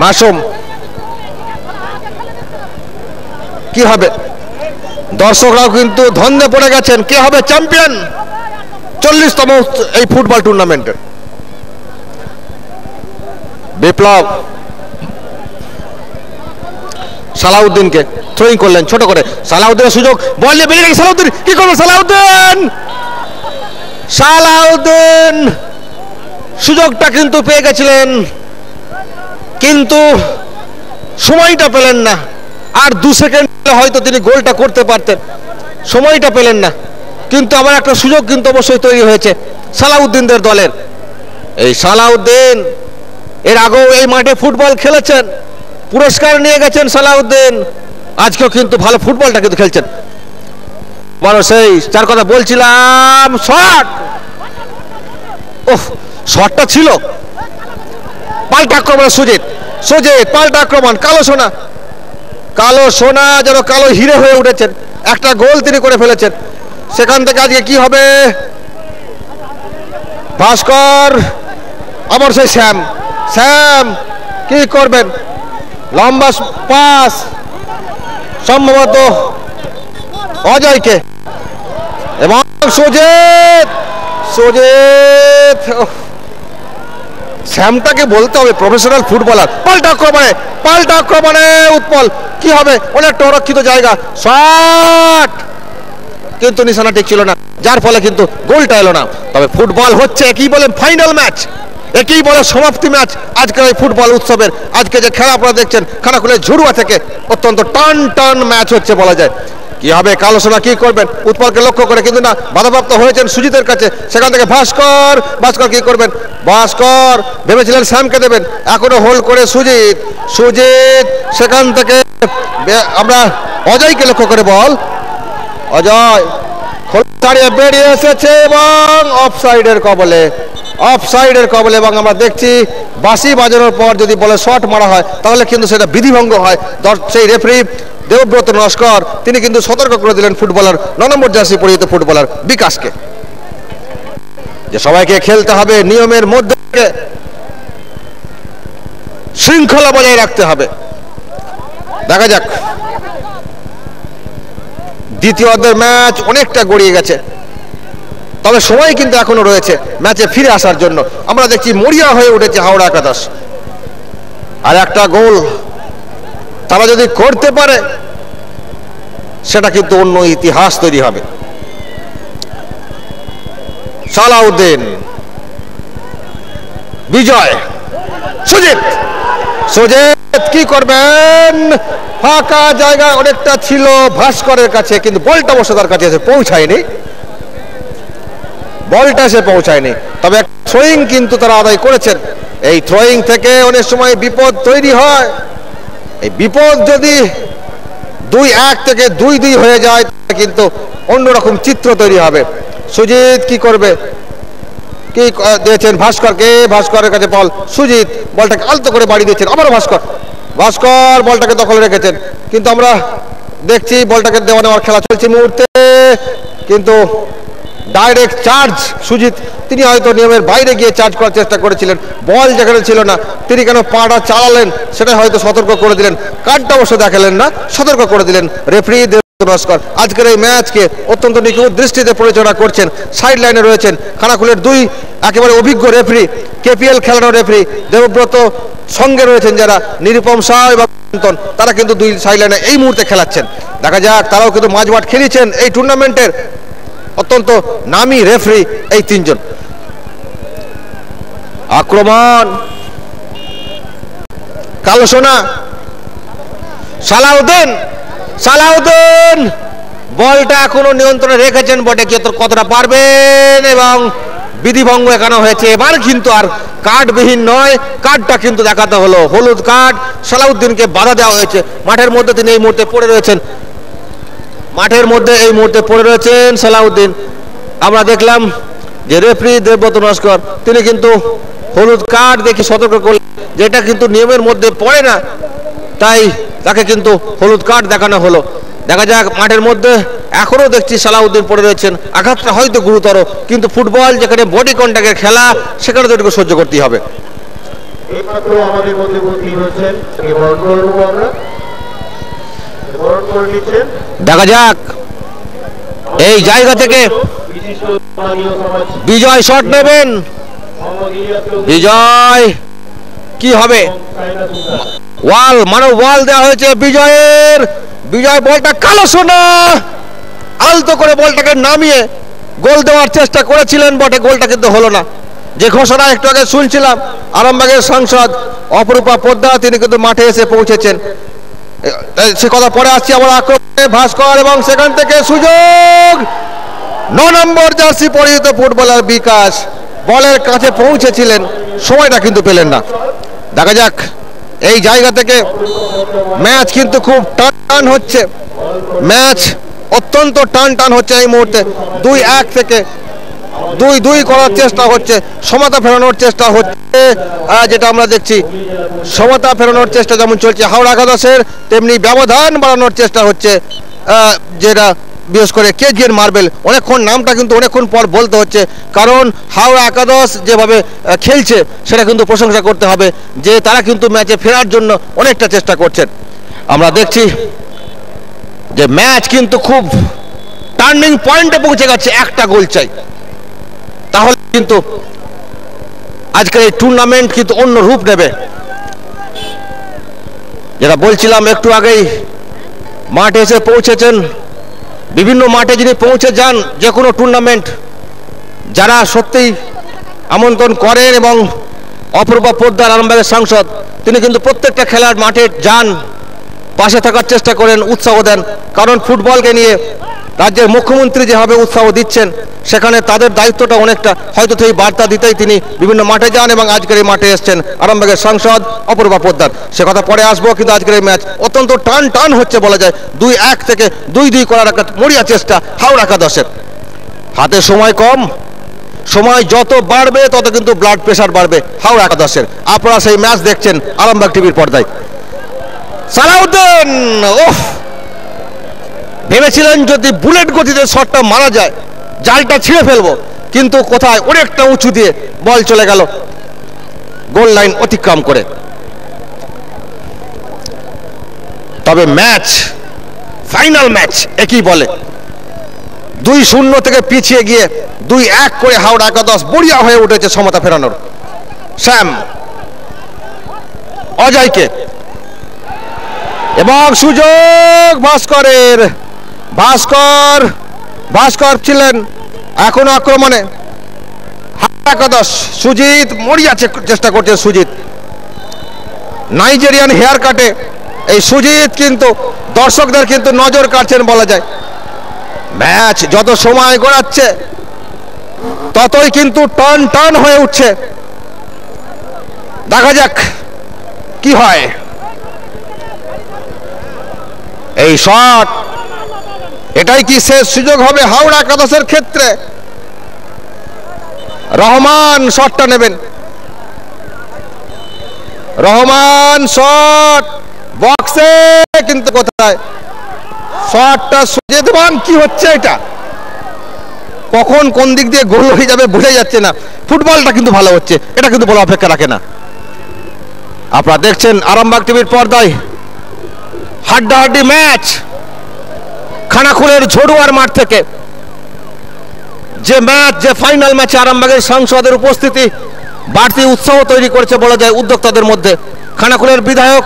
[SPEAKER 2] মাসুম কি হবে? দর্শকরাও কিন্তু ধন্দে পড়ে গেছেন, কে হবে চ্যাম্পিয়ন 40তম এই ফুটবল টুর্নামেন্টের। বিপ্লব সালাউদ্দিনকে থ্রোইং করলেন ছোট করে, সালাউদ্দিনের সুযোগ, বল নিয়ে বেরিয়ে গেছে সালাউদ্দিন, কি করবে সালাউদ্দিন? সালাউদ্দিন সুযোগটা কিন্তু পেয়ে গেছিলেন, কিন্তু সময়টা পেলেন না। আর 2 সেকেন্ড হয়তো তিনি গোলটা করতে পারতেন, সময়টা পেলেন না। কিন্তু আমার একটা সুযোগ কিন্তু অবশ্যই তৈরি হয়েছে সালাউদ্দিনদের দলের। এই সালাউদ্দিন এর আগেও এই মাঠে ফুটবল খেলেছেন, পুরস্কার নিয়ে গেছেন সালাউদ্দিন, আজকেও কিন্তু ভালো ফুটবলটা কিন্তু খেলছেন। বড় সেই যার কথা বলছিলাম, শট, ওহ শটটা ছিল। পাল্টা আক্রমণ সুজিত, সুজিত পাল্টা আক্রমণ, কালো সোনা, কালো সোনা যেন কালো হিরে হয়ে উঠেছেন, একটা গোল তিনি করে ফেলেছেন। সেখান থেকে আজকে কি হবে? ভাস্কর, আবার সেই শ্যাম, শ্যাম কি করবেন? লম্বা পাস সম্ভবত অজয়কে, এবং সুজিত, সুজিত শ্যামটাকে বলতে হবে প্রফেশনাল ফুটবলার। পাল্টা আক্রমণে, পাল্টা আক্রমণে উৎপল, কি হবে? অনেকটা অরক্ষিত জায়গা, শট, কিন্তু নিশানা ঠিক ছিল না, যার ফলে কিন্তু গোলটা এলো না। তবে ফুটবল হচ্ছে, একই বলে ফাইনাল ম্যাচ, একই বলে সমাপ্তি ম্যাচ আজকের এই ফুটবল উৎসবের। আজকে যে খেলা আপনারা দেখছেন খানাকুলের ঝুড়ুয়া থেকে, অত্যন্ত টান টান ম্যাচ হচ্ছে বলা যায়। কি হবে? কালো সোনা কি করবেন? উৎপলকে লক্ষ্য করে, কিন্তু না, বাধাপ্রাপ্ত হয়েছেন সুজিতের কাছে। সেখান থেকে ভাস্কর, ভাস্কর কি করবেন? ভাস্কর ভেবেছিলেন শ্যামকে দেবেন, এখনো হোল্ড করে সুজিত, সুজিত সেখান থেকে আমরা অজয়কে লক্ষ্য করে, বল অজয় ছাড়িয়ে বেরিয়ে এসেছে এবং অফসাইডের কবলে, অফসাইডের কবলে। এবং আমরা দেখছি বাঁশি বাজানোর পর যদি বলে শট মারা হয় তাহলে কিন্তু সেটা বিধিভঙ্গ হয়। সেই রেফারি দেবব্রত নস্কর তিনি কিন্তু সতর্ক করে দিলেন ফুটবলার 9 নম্বর জার্সি পরিহিত ফুটবলার বিকাশকে, যে সবাইকে খেলতে হবে নিয়মের মধ্যে, শৃঙ্খলা বজায় রাখতে হবে। দেখা যাক, দ্বিতীয় অর্ধের ম্যাচ অনেকটা গড়িয়ে গেছে, তবে সময় কিন্তু এখনো রয়েছে ম্যাচে ফিরে আসার জন্য। আমরা দেখছি মরিয়া হয়ে উঠেছে হাওড়া একাদশ, আর একটা গোল তারা যদি করতে পারে সেটা কিন্তু অন্য ইতিহাস তৈরি হবে। সালাউদ্দিন, বিজয়, সুজিত, সুজিত কি করবেন? ফাঁকা জায়গা অনেকটা ছিল ভাস্করের কাছে, কিন্তু বলটা অবশ্য তার কাছে এসে পৌঁছায়নি, বলটা এসে পৌঁছায়নি। তবে থ্রোয়িং কিন্তু তারা আদায় করেছেন। এই থ্রোয়িং থেকে অনেক সময় বিপদ তৈরি হয়। এই বিপদ যদি 2-1 থেকে 2-2 হয়ে যায় কিন্তু অন্যরকম চিত্র তৈরি হবে। সুজিত কি করবে? কি দিয়েছেন ভাস্করকে, ভাস্করের কাছে বল, সুজিত বলটাকে আলতো করে বাড়ি দিয়েছেন, আবারও ভাস্কর, ভাস্কর বলটাকে দখলে রেখেছেন, কিন্তু আমরা দেখছি বলটাকে দেওয়া নেওয়ার খেলা চলছে মুহূর্তে, কিন্তু ডাইরেক্ট চার্জ সুজিত, তিনি হয়তো নিয়মের বাইরে গিয়ে চার্জ করার চেষ্টা করেছিলেন, বল যেখানে ছিল না তিনি কেন পাটা চালালেন সেটা হয়তো সতর্ক করে দিলেন, কার্ডটা অবশ্য দেখালেন না, সতর্ক করে দিলেন রেফারি নস্কর। আজকের এই ম্যাচকে অত্যন্ত নিখুঁত দৃষ্টিতে পরিচালনা করছেন, সাইড লাইনে রয়েছেন খানাকুলের 2 একেবারে অভিজ্ঞ রেফারি, কেপিএল খেলানো রেফারি দেবব্রত, সঙ্গে রয়েছেন যারা নিরুপম শাহ এবং তারা কিন্তু 2 সাইড লাইনে এই মুহূর্তে খেলাচ্ছেন। দেখা যাক, তারাও কিন্তু মাঝমাঠ খেলেছেন এই টুর্নামেন্টের, অত্যন্ত নামি রেফারি এই 3 জন। আক্রমণ, কালো সোনা, সালাউদ্দিন, সালাউদ্দিন বলটা এখনো নিয়ন্ত্রণে রেখেছেন বটে, কতটা পারবেন, এবং বিধিভঙ্গ এখানে হয়েছে। এবার কিন্তু আর কার্ডবিহীন নয়, কার্ডটা কিন্তু দেখাতে হলো, হলুদ কার্ড, সালাউদ্দিনকে বাধা দেওয়া হয়েছে। মাঠের মধ্যে তিনি এই মুহূর্তে পড়ে রয়েছেন, মাঠের মধ্যে এই মুহূর্তে পড়ে রয়েছেন সালাউদ্দিন। আমরা দেখলাম যে রেফারি দেবব্রত নস্কর তিনি কিন্তু হলুদ কার্ড দেখে সতর্ক করলেন, যেটা কিন্তু নিয়মের মধ্যে পড়ে না, তাই তাকে কিন্তু হলুদ কার্ড দেখানো হলো। দেখা যাক, মাঠের মধ্যে এখনো দেখছি সালাউদ্দিন পড়ে রয়েছেন, আঘাতটা হয়তো গুরুতর, কিন্তু ফুটবল যেখানে বডি কন্ট্যাক্টের খেলা সেখানে তো এটুকু সহ্য করতেই হবে।
[SPEAKER 3] আমাদের মধ্যে
[SPEAKER 2] দেখা যাক এই জায়গা থেকে বিজয় শট নেবেন। বিজয় কি হবে? ওয়াল ওয়াল দেওয়া হয়েছে বিজয়ের। বিজয় বলটা কালো সোনা আলতো করে বলটাকে নামিয়ে গোল দেওয়ার চেষ্টা করেছিলেন বটে, গোলটা কিন্তু হলো না। যে ঘোষণা একটু আগে শুনছিলাম, আরামবাগের সাংসদ অপরূপা পোদ্দার তিনি কিন্তু মাঠে এসে পৌঁছেছেন, সে কথা পরে আসছি। আবার আক্রমণে ভাস্কর এবং সেখান থেকে সুযোগ। 9 নম্বর জার্সি পরিহিত ফুটবলার বিকাশ বলের কাছে পৌঁছেছিলেন, সময়টা কিন্তু পেলেন না। দেখা যাক এই জায়গা থেকে ম্যাচ কিন্তু খুব টান হচ্ছে, ম্যাচ অত্যন্ত টান হচ্ছে এই মুহূর্তে। 2-1 থেকে 2-2 করার চেষ্টা হচ্ছে, সমতা ফেরানোর চেষ্টা হচ্ছে, যেটা আমরা দেখছি সমতা ফেরানোর চেষ্টা যেমন চলছে হাওড়া একাদশের, তেমনি ব্যবধান বাড়ানোর চেষ্টা হচ্ছে, যেটা বিশেষ করে কেজিএন মার্বেল। অনেকক্ষণ নামটা কিন্তু অনেকক্ষণ পর বলতে হচ্ছে, কারণ হাওড়া একাদশ যেভাবে খেলছে সেটা কিন্তু প্রশংসা করতে হবে, যে তারা কিন্তু ম্যাচে ফেরার জন্য অনেকটা চেষ্টা করছেন। আমরা দেখছি যে ম্যাচ কিন্তু খুব টার্নিং পয়েন্টে পৌঁছে গেছে, একটা গোল চাই, তাহলে কিন্তু আজকের এই টুর্নামেন্ট কিন্তু অন্য রূপ নেবে। যেটা বলছিলাম একটু আগেই, মাঠে এসে পৌঁছেছেন, বিভিন্ন মাঠে যিনি পৌঁছে যান যে কোনো টুর্নামেন্ট, যারা সত্যিই আমন্ত্রণ করেন, এবং অপূর্বা পোদ্দার আরামবাগের সাংসদ তিনি কিন্তু প্রত্যেকটা খেলার মাঠে যান, পাশে থাকার চেষ্টা করেন, উৎসাহ দেন, কারণ ফুটবলকে নিয়ে রাজ্যের মুখ্যমন্ত্রী যেভাবে উৎসাহ দিচ্ছেন সেখানে তাদের দায়িত্বটা অনেকটা হয়তো সেই বার্তা দিতেই তিনি বিভিন্ন মাঠে যান, এবং আজকের এই মাঠে এসছেন আরামবাগের সাংসদ অপূর্বা পোদ্দার। সে কথা পরে আসবো, কিন্তু আজকের এই ম্যাচ অত্যন্ত টান হচ্ছে বলা যায়। 2-1 থেকে 2-2 করার একটা মরিয়া চেষ্টা হাওড়া একাদশের। হাতে সময় কম, সময় যত বাড়বে তত কিন্তু ব্লাড প্রেশার বাড়বে হাওড়া একাদশের। আপনারা সেই ম্যাচ দেখছেন আরামবাগ টিভির পর্দায়। সালাউদ্দিন ভেবেছিলেন যদি বুলেট গতিতে শটটা মারা যায় জালটা ছিঁড়ে ফেলবো, কিন্তু কোথায় অনেকটা উঁচু দিয়ে বল চলে গেল গোল লাইন অতিক্রম করে। তবে ম্যাচ ফাইনাল ম্যাচ একই বলে 2-0 থেকে পিছিয়ে গিয়ে 2-1 করে হাওড়া একাদশ বড়িয়া হয়ে উঠেছে সমতা ফেরানোর। শ্যাম অজয়কে, এবং সুযোগ ভাস্করের। ভাস্কর ছিলেন এখনো আক্রমণে হাওড়া একাদশ। সুজিত মরিয়া চেষ্টা করছে, সুজিত নাইজেরিয়ান হেয়ার কাটে এই সুজিত কিন্তু দর্শকদের কিন্তু নজর কাটছেন বলা যায়। ম্যাচ যত সময় গড়াচ্ছে ততই কিন্তু টান হয়ে উঠছে। দেখা যাক কি হয়। এই শট, এটাই কি শেষ সুযোগ হবে হাওড়া একাদশের ক্ষেত্রে? রহমান শটটা নেবেন, রহমান শট বক্সে, কিন্তু কোথায় শটটা সুজিত মান। কি হচ্ছে এটা? কখন কোন দিক দিয়ে গোল হয়ে যাবে বোঝা যাচ্ছে না। ফুটবলটা কিন্তু ভালো হচ্ছে, এটা কিন্তু বলা অপেক্ষা রাখে না। আপনারা দেখছেন আরামবাগ টিভির পর্দায় হাড্ডাহাড্ডি ম্যাচ খানাকুলের ঝড়ুয়ার মাঠ থেকে। যে ম্যাচ, যে ফাইনাল ম্যাচে আরামবাগের সাংসদের উপস্থিতি বাড়তি উৎসাহ তৈরি করেছে বলা যায় উদ্যোক্তাদের মধ্যে। খানাকুলের বিধায়ক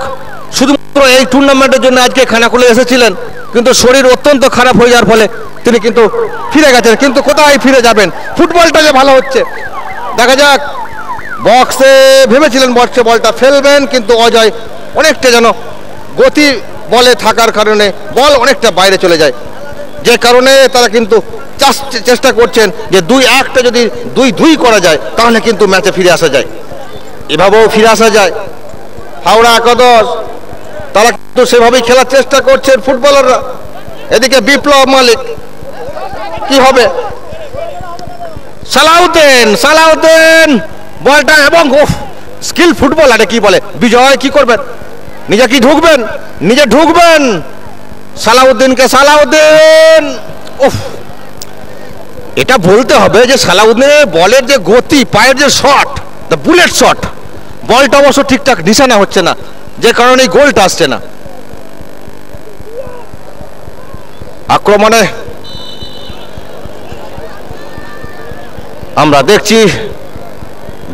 [SPEAKER 2] শুধুমাত্র এই টুর্নামেন্টের জন্য আজকে খানাকুলে এসেছিলেন, কিন্তু শরীর অত্যন্ত খারাপ হয়ে যাওয়ার ফলে তিনি কিন্তু ফিরে গেছেন। কিন্তু কোথায় ফিরে যাবেন? ফুটবলটা যে ভালো হচ্ছে, দেখা যাক। বক্সে ভেবেছিলেন বক্সে বলটা ফেলবেন, কিন্তু অজয় অনেকটা যেন গতি বলে থাকার কারণে বল অনেকটা বাইরে চলে যায়, যে কারণে তারা কিন্তু চেষ্টা করছেন যে 2-1টা যদি 2-2 করা যায় তাহলে কিন্তু ম্যাচে ফিরে আসা যায়। এভাবেও ফিরে আসা যায়। হাওড়া একাদশ তারা কিন্তু সেভাবেই খেলার চেষ্টা করছেন ফুটবলাররা। এদিকে বিপ্লব মালিক, কি হবে? সালাউদ্দিন, সালাউদ্দিন বলটা এবং স্কিল ফুটবল, আরে কি বলে বিজয়, কি করবেন, নিজে কি ঢুকবেন, নিজে ঢুকবেন সালাউদ্দিনকে, সালাউদ্দিন উফ, এটা বলতে হবে যে সালাউদ্দিনের বলের যে গতি, পায়ের যে শট, দ্য বুলেট শট, বলটা অবশ্য ঠিকঠাক নিশানা হচ্ছে না, যে কারণে গোলটা আসছে না। আক্রমণে আমরা দেখছি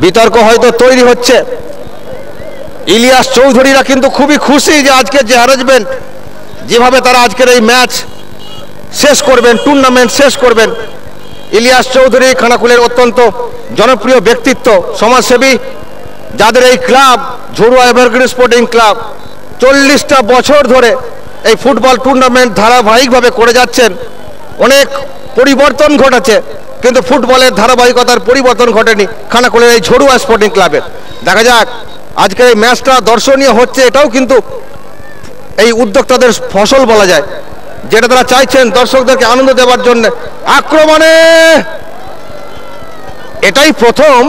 [SPEAKER 2] বিতর্ক হয়তো তৈরি হচ্ছে। ইলিয়াস চৌধুরীরা কিন্তু খুবই খুশি যে আজকে যে অ্যারেঞ্জমেন্ট, যেভাবে তারা আজকের এই ম্যাচ শেষ করবেন, টুর্নামেন্ট শেষ করবেন। ইলিয়াস চৌধুরী খানাকুলের অত্যন্ত জনপ্রিয় ব্যক্তিত্ব, সমাজসেবী, যাদের এই ক্লাব ঝড়ুয়া এভারগ্রিন স্পোর্টিং ক্লাব 40টা বছর ধরে এই ফুটবল টুর্নামেন্ট ধারাবাহিকভাবে করে যাচ্ছেন। অনেক পরিবর্তন ঘটেছে, কিন্তু ফুটবলের ধারাবাহিকতার পরিবর্তন ঘটেনি খানাকুলের এই ঝড়ুয়া স্পোর্টিং ক্লাবের। দেখা যাক আজকের এই ম্যাচটা দর্শনীয় হচ্ছে, এটাও কিন্তু এই উদ্যোক্তাদের ফসল বলা যায়, যেটা তারা চাইছেন দর্শকদেরকে আনন্দ দেওয়ার জন্য। আক্রমণে এটাই প্রথম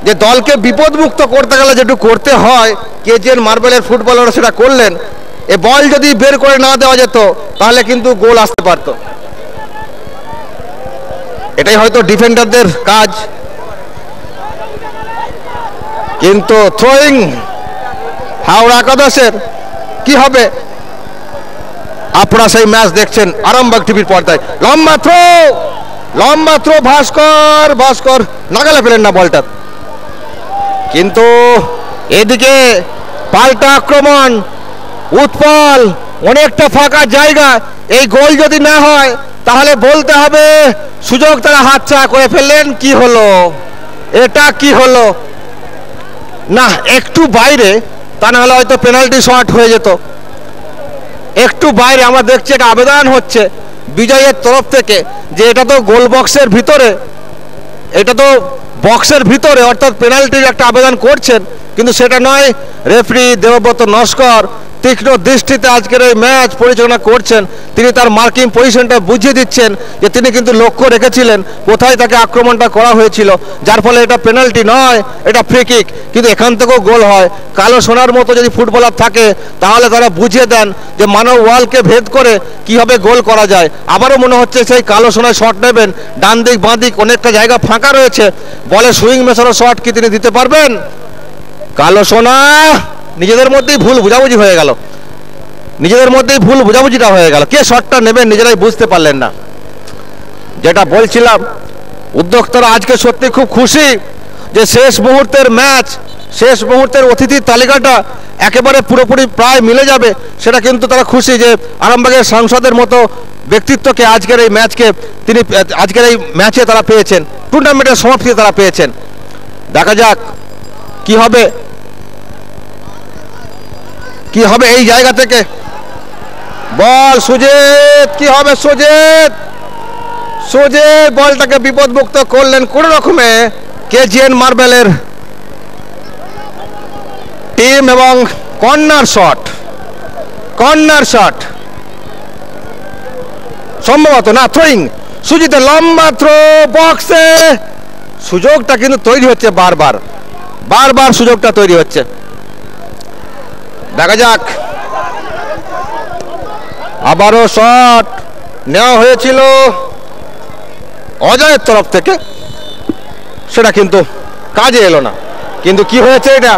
[SPEAKER 2] যে দলকে বিপদমুক্ত করতে গেলে যেটু করতে হয়, কেজিএন মার্বেলের ফুটবলাররা সেটা করলেন। এ বল যদি বের করে না দেওয়া যেত তাহলে কিন্তু গোল আসতে পারত। এটাই হয়তো ডিফেন্ডারদের কাজ, কিন্তু থ্রোয়িং হাওড়া একাদশের কি হবে? আপনারা সেই ম্যাচ দেখছেন আরামবাগ টিভির পর্দায়। লম্বা থ্রো ভাস্কর, ভাস্কর নাগালে পেলেন না বলটা, কিন্তু এদিকে পাল্টা আক্রমণ, উৎপল, অনেকটা ফাঁকা জায়গা। এই গোল যদি না হয় তাহলে বলতে হবে সুযোগ তারা হাতছাড়া করে ফেললেন। কি হলো এটা, কি হলো? না, একটু বাইরে, তা না হলে হয়তো পেনাল্টি শট হয়ে যেত। একটু বাইরে আমরা দেখছি একটা আবেদন হচ্ছে বিজয়ের তরফ থেকে যে এটা তো গোল বক্সের ভিতরে, এটা তো বক্সের ভিতরে, অর্থাৎ পেনাল্টির একটা আবেদন করছেন, কিন্তু সেটা নয়। রেফারি দেবব্রত নস্কর তীক্ষ্ণ দৃষ্টিতে আজকের এই ম্যাচ পরিচালনা করছেন। তিনি তার মার্কিং পজিশনটা বুঝিয়ে দিচ্ছেন যে তিনি কিন্তু লক্ষ্য রেখেছিলেন কোথায় তাকে আক্রমণটা করা হয়েছিল, যার ফলে এটা পেনাল্টি নয়, এটা ফ্রি কিক। কিন্তু এখান থেকেও গোল হয়। কালো সোনার মতো যদি ফুটবলার থাকে তাহলে তারা বুঝিয়ে দেন যে মানব ওয়ালকে ভেদ করে কিভাবে গোল করা যায়। আবারও মনে হচ্ছে সেই কালো সোনায় শট নেবেন, ডান দিক বাঁ দিক অনেকটা জায়গা ফাঁকা রয়েছে, বলে সুইং মেশানো শট কি তিনি দিতে পারবেন? কালো সোনা নিজেদের মধ্যেই ভুল বুঝাবুঝি হয়ে গেল, নিজেদের মধ্যেই ভুল বুঝাবুঝিটা হয়ে গেল, কে শটটা নেবেন নিজেরাই বুঝতে পারলেন না। যেটা বলছিলাম, উদ্যোক্তারা আজকে সত্যি খুব খুশি যে শেষ মুহূর্তের ম্যাচ, শেষ মুহূর্তের অতিথির তালিকাটা একেবারে পুরোপুরি প্রায় মিলে যাবে, সেটা কিন্তু তারা খুশি যে আরামবাগের সাংসদের মতো ব্যক্তিত্বকে আজকের এই ম্যাচকে তিনি আজকের এই ম্যাচে তারা পেয়েছেন, টুর্নামেন্টের সমাপ্তিতে তারা পেয়েছেন। দেখা যাক কি হবে, কি হবে এই জায়গা থেকে। বল সুজিত, কি হবে? সুজিত বলটাকে বিপদমুক্ত করলেন কোন রকমে কেজিএন মার্বেলের টিম, এবং কর্নার শট সম্ভবত না, থ্রোয়িং, সুজিতের লম্বা থ্রো, বক্সে সুযোগটা কিন্তু তৈরি হচ্ছে, বারবার সুযোগটা তৈরি হচ্ছে। দেখা যাক, আবারও শট নেওয়া হয়েছিল অজয়ের তরফ থেকে, সেটা কিন্তু কাজে এলো না। কিন্তু কি হয়েছে এটা,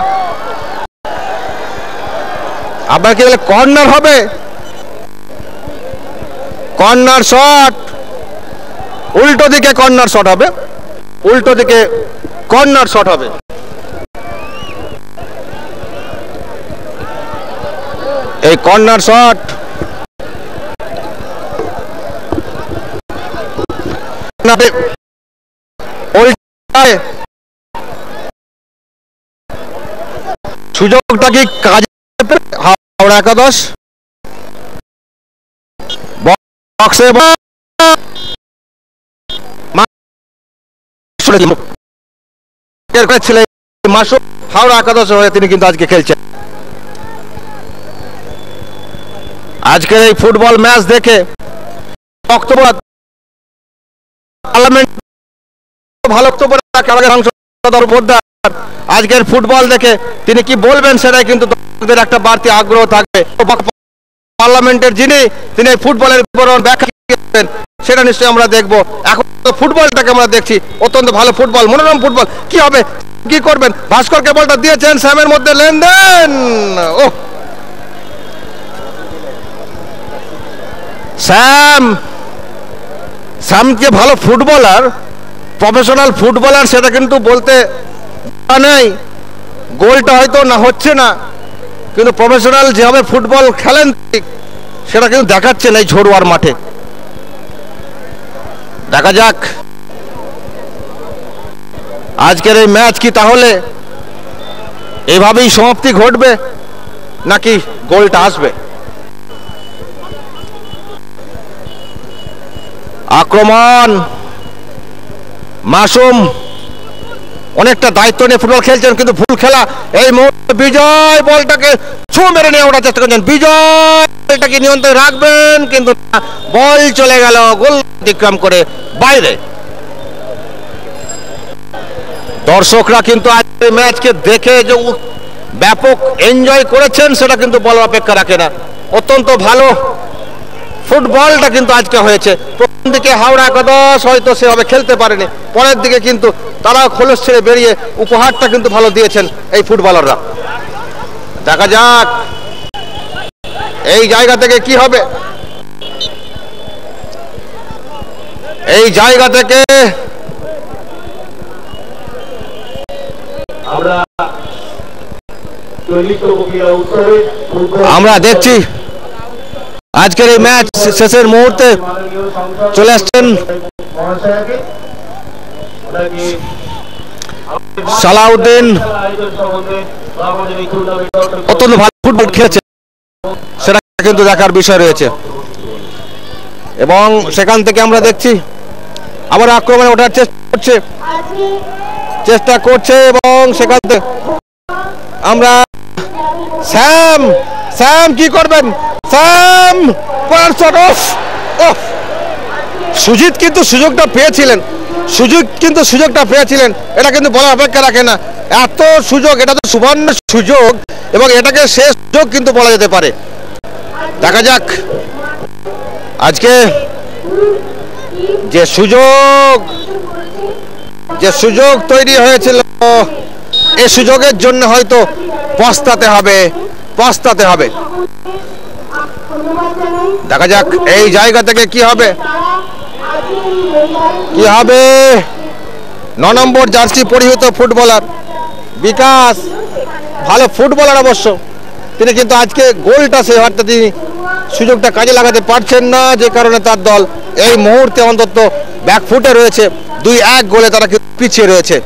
[SPEAKER 2] আবার কি কর্নার হবে? কর্নার শট, উল্টো দিকে কর্নার শট হবে, উল্টো দিকে কর্নার শট হবে। এই কর্নার শট সুযোগটা কি কাজে হাওড়া একাদশ? বক্সে ছেলে মাসুদ হাওড়া একাদশ হয়ে তিনি কিন্তু আজকে খেলছেন। আজকের এই ফুটবল ম্যাচ দেখে বক্তব্য ভালো বক্তব্য রাখেন আমাদের সাংসদ পোদ্দার। আজকের ফুটবল দেখে তিনি কি বলবেন সেটাই কিন্তু দর্শকদের একটা বাড়তি আগ্রহ থাকবে। পার্লামেন্টের যিনি তিনি ফুটবলের বিবরণ ব্যাখ্যা করবেন সেটা নিশ্চয়ই আমরা দেখব। এখন ফুটবলটাকে আমরা দেখছি, অত্যন্ত ভালো ফুটবল, মনোরম ফুটবল। কি হবে, কি করবেন? ভাস্করকে বলটা দিয়েছেন, স্যামের মধ্যে লেনদেন। ও স্যামকে ভালো ফুটবলার, প্রফেশনাল ফুটবলার সেটা কিন্তু বলতে নেই। গোলটা হয়তো না হচ্ছে না, কিন্তু প্রফেশনাল যেভাবে ফুটবল খেলেন সেটা কিন্তু দেখাচ্ছেন এই ঝোড়ুয়ার মাঠে। দেখা যাক আজকের এই ম্যাচ কি তাহলে এভাবেই সমাপ্তি ঘটবে নাকি গোলটা আসবে। আক্রমণ, মাসুম অনেকটা দায়িত্ব নিয়ে ফুটবল খেলছেন, কিন্তু ভুল খেলা। এই মুহূর্তে বিজয় বলটাকে ছু মেরে নিয়ে ওঠার চেষ্টা করছেন। বিজয় বলটাকে নিয়ন্ত্রণে রাখবেন, কিন্তু বল চলে গেল গোল অতিক্রম করে বাইরে। দর্শকরা কিন্তু আজকের ম্যাচকে দেখে যে ব্যাপক এনজয় করেছেন সেটা কিন্তু বলার অপেক্ষা রাখে না। অত্যন্ত ভালো ফুটবলটা কিন্তু আজকে হয়েছে। প্রথম দিকে হাওড়া একাদশ হয়তো সেভাবে খেলতে পারেনি, পরের দিকে কিন্তু তারা খোলস ছেড়ে বেরিয়ে উপহারটা কিন্তু ভালো দিয়েছেন এই ফুটবলাররা। দেখা যাক এই জায়গা থেকে কি হবে। এই জায়গা থেকে আমরা দেখছি আজকের এই ম্যাচ শেষের মুহূর্তে চলে আসছেন সালাউদ্দিন। অত্যন্ত ভালো ফুটবল খেলেছে সেটা কিন্তু দেখার বিষয় রয়েছে, এবং সেখান থেকে আমরা দেখছি আবার আক্রমণে ওঠার চেষ্টা করছে এবং সেখান থেকে আমরা স্যাম কি করবেন। স্যাম সুজিত কিন্তু সুযোগটা পেয়েছিলেন, এটা কিন্তু বলার অপেক্ষা রাখে না। এত সুযোগ, এটা তো সুবর্ণ সুযোগ এবং এটাকে শেষ সুযোগ কিন্তু বলা যেতে পারে। দেখা যাক আজকে যে সুযোগ তৈরি হয়েছিল এই সুযোগের জন্য হয়তো পস্তাতে হবে। দেখা যাক এই জায়গা থেকে কি হবে। 9 নম্বর জার্সি পরিহিত ফুটবলার বিকাশ, ভালো ফুটবলার অবশ্য, তিনি কিন্তু আজকে গোলটা সেভাবে তিনি সুযোগটা কাজে লাগাতে পারছেন না, যে কারণে তার দল এই মুহূর্তে অন্তত ব্যাকফুটে রয়েছে। 2-1 গোলে তারা পিছিয়ে রয়েছে।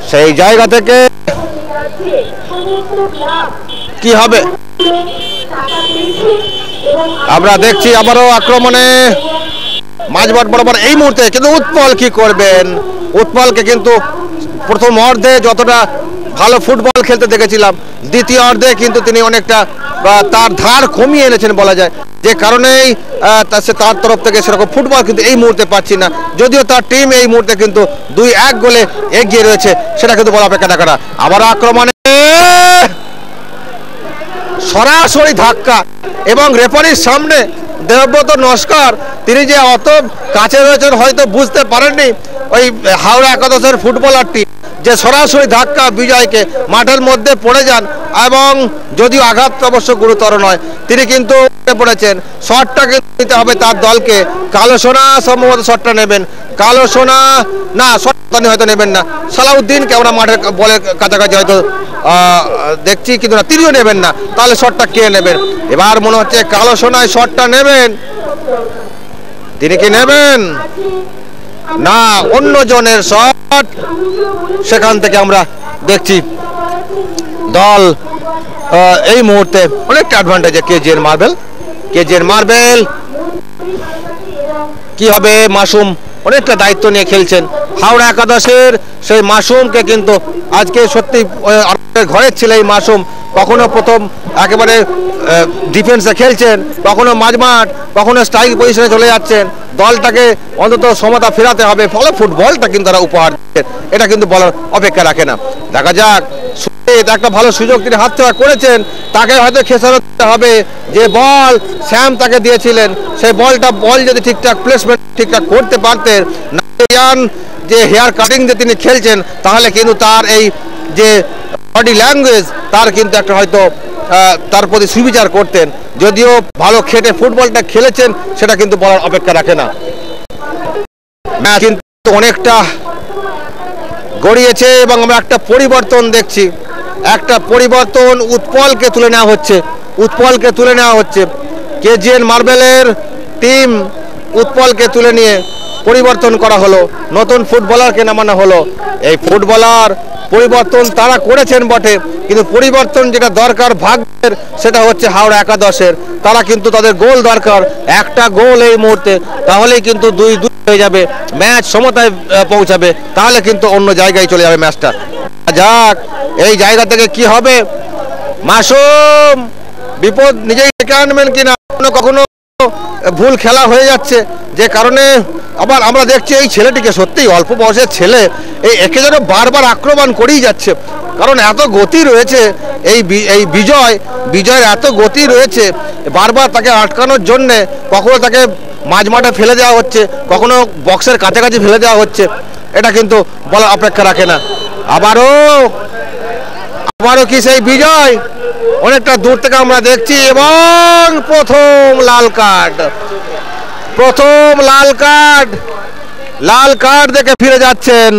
[SPEAKER 2] সেই জায়গা থেকে কি হবে আমরা দেখছি। আবারও আক্রমণে মাঝমাঠ বরাবর এই মুহূর্তে কিন্তু উৎপল কি করবেন। উৎপলকে কিন্তু প্রথম অর্ধে যতটা ভালো ফুটবল খেলতে দেখেছিলাম, দ্বিতীয় অর্ধে কিন্তু তিনি অনেকটা তার ধার কমিয়ে এনেছেন বলা যায়, যে কারণেই তার তরফ থেকে সেরকম ফুটবল কিন্তু এই মুহূর্তে পাচ্ছি না। যদিও তার টিম এই মুহূর্তে কিন্তু 2-1 গোলে এগিয়ে রয়েছে, সেটা কিন্তু বলা অপেক্ষা রাখে না। আবার আক্রমণে সরাসরি ধাক্কা এবং রেফারির সামনে দেবব্রত নস্কর তিনি যে অত কাছে রয়েছেন হয়তো বুঝতে পারেননি ওই হাওড়া একাদশের ফুটবলারটি, যে সরাসরি ধাক্কা বিজয়কে মাঠের মধ্যে পড়ে যান, এবং যদিও আঘাত অবশ্য গুরুতর নয়, তিনি কিন্তু পড়েছেন। শটটা নিতে হবে তার দলকে। কালো সোনা সম্ভবত শটটা নেবেন, কালো সোনা না, শটটা হয়তো নেবেন না। সালাউদ্দিনকে আমরা মাঠের বলের কাছাকাছি হয়তো দেখছি, কিন্তু না, তিনিও নেবেন না। তাহলে শটটা কে নেবেন? এবার মনে হচ্ছে কালো সোনায় শটটা নেবেন। তিনি কি নেবেন না অন্য জনের শট? সেখান থেকে আমরা দেখছি দল এই মুহূর্তে অনেকটা অ্যাডভান্টেজে। কেজিএর মার্বেল কি হবে? মাসুম অনেকটা দায়িত্ব নিয়ে খেলছেন, হাওড়া একাদশের সেই মাসুমকে কিন্তু আজকে সত্যি ঘরের ছেলে এই মাসুম, কখনো প্রথম একেবারে ডিফেন্সে খেলছেন, কখনো মাঝমাঠ, কখনো স্ট্রাইক পজিশনে চলে যাচ্ছেন। দলটাকে অন্তত সমতা ফেরাতে হবে, ফলে ফুটবলটা কিন্তু তারা উপহার দিচ্ছেন, এটা কিন্তু বলার অপেক্ষা রাখে না। দেখা যাক, একটা ভালো সুযোগ তিনি হাতছাড়া করেছেন, তাকে হয়তো খেসারত দিতে হবে যে বল শ্যাম তাকে দিয়েছিলেন, সেই বল যদি ঠিকঠাক প্লেসমেন্ট ঠিকঠাক করতে পারতেন, যে হেয়ার কাটিং যে তিনি খেলছেন, তাহলে কিন্তু তার এই যে বডি ল্যাঙ্গুয়েজ তার কিন্তু একটা হয়তো তার প্রতি সুবিচার করতেন। যদিও ভালো খেটে ফুটবলটা খেলেছেন, সেটা কিন্তু বলার অপেক্ষা রাখে না। ম্যাচ কিন্তু অনেকটা গড়িয়েছে এবং আমরা একটা পরিবর্তন দেখছি, একটা পরিবর্তন উৎপলকে তুলে নেওয়া হচ্ছে। কেজিএন মার্বেলের টিম উৎপলকে তুলে নিয়ে পরিবর্তন করা হলো, নতুন ফুটবলারকে নামানো হলো। এই ফুটবলার পরিবর্তন তারা করেছেন বটে, কিন্তু পরিবর্তন যেটা দরকার ভাগ্যের, সেটা হচ্ছে হাওড়া একাদশের। তারা কিন্তু তাদের গোল দরকার, একটা গোল এই মুহূর্তে, তাহলেই কিন্তু 2-2 হয়ে যাবে, ম্যাচ সমতায় পৌঁছাবে, তাহলে কিন্তু অন্য জায়গায় চলে যাবে ম্যাচটা। যাক, এই জায়গা থেকে কি হবে, মাসুম বিপদ নিজেই ডেকে আনবেন কিনা, কখনো ভুল খেলা হয়ে যাচ্ছে, যে কারণে আবার আমরা দেখছি এই ছেলেটিকে, সত্যিই অল্প বয়সের ছেলে, একে যেন বারবার আক্রমণ করেই যাচ্ছে, কারণ এত গতি রয়েছে এই বিজয়ের এত গতি রয়েছে, বারবার তাকে আটকানোর জন্যে কখনো তাকে মাঝমাঠে ফেলে দেওয়া হচ্ছে, কখনো বক্সের কাছাকাছি ফেলে দেওয়া হচ্ছে, এটা কিন্তু বলার অপেক্ষা রাখে না। আবারও কি সেই বিজয় অনেকটা দূর থেকে আমরা দেখছি, এবং প্রথম লাল কার্ড দেখে ফিরে যাচ্ছেন,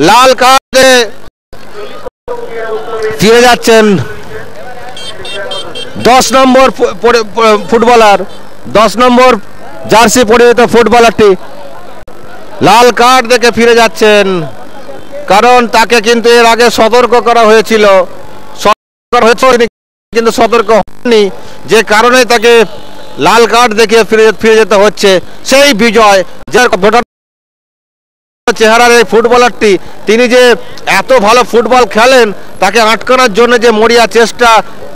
[SPEAKER 2] লাল কার্ডে ফিরে যাচ্ছেন 10 নম্বর ফুটবলার, 10 নম্বর জার্সি পরিহিত ফুটবলারটি লাল কার্ড দেখে ফিরে যাচ্ছেন, কারণ তাকে কিন্তু এর আগে সতর্ক করা হয়েছিল, কিন্তু সতর্ক হয়নি, যে কারণে তাকে লাল কার্ড দেখে ফিরে যেতে হচ্ছে। সেই বিজয়, যার চেহারার এই ফুটবলারটি, তিনি যে এত ভালো ফুটবল খেলেন, তাকে আটকানোর জন্য যে মরিয়া চেষ্টা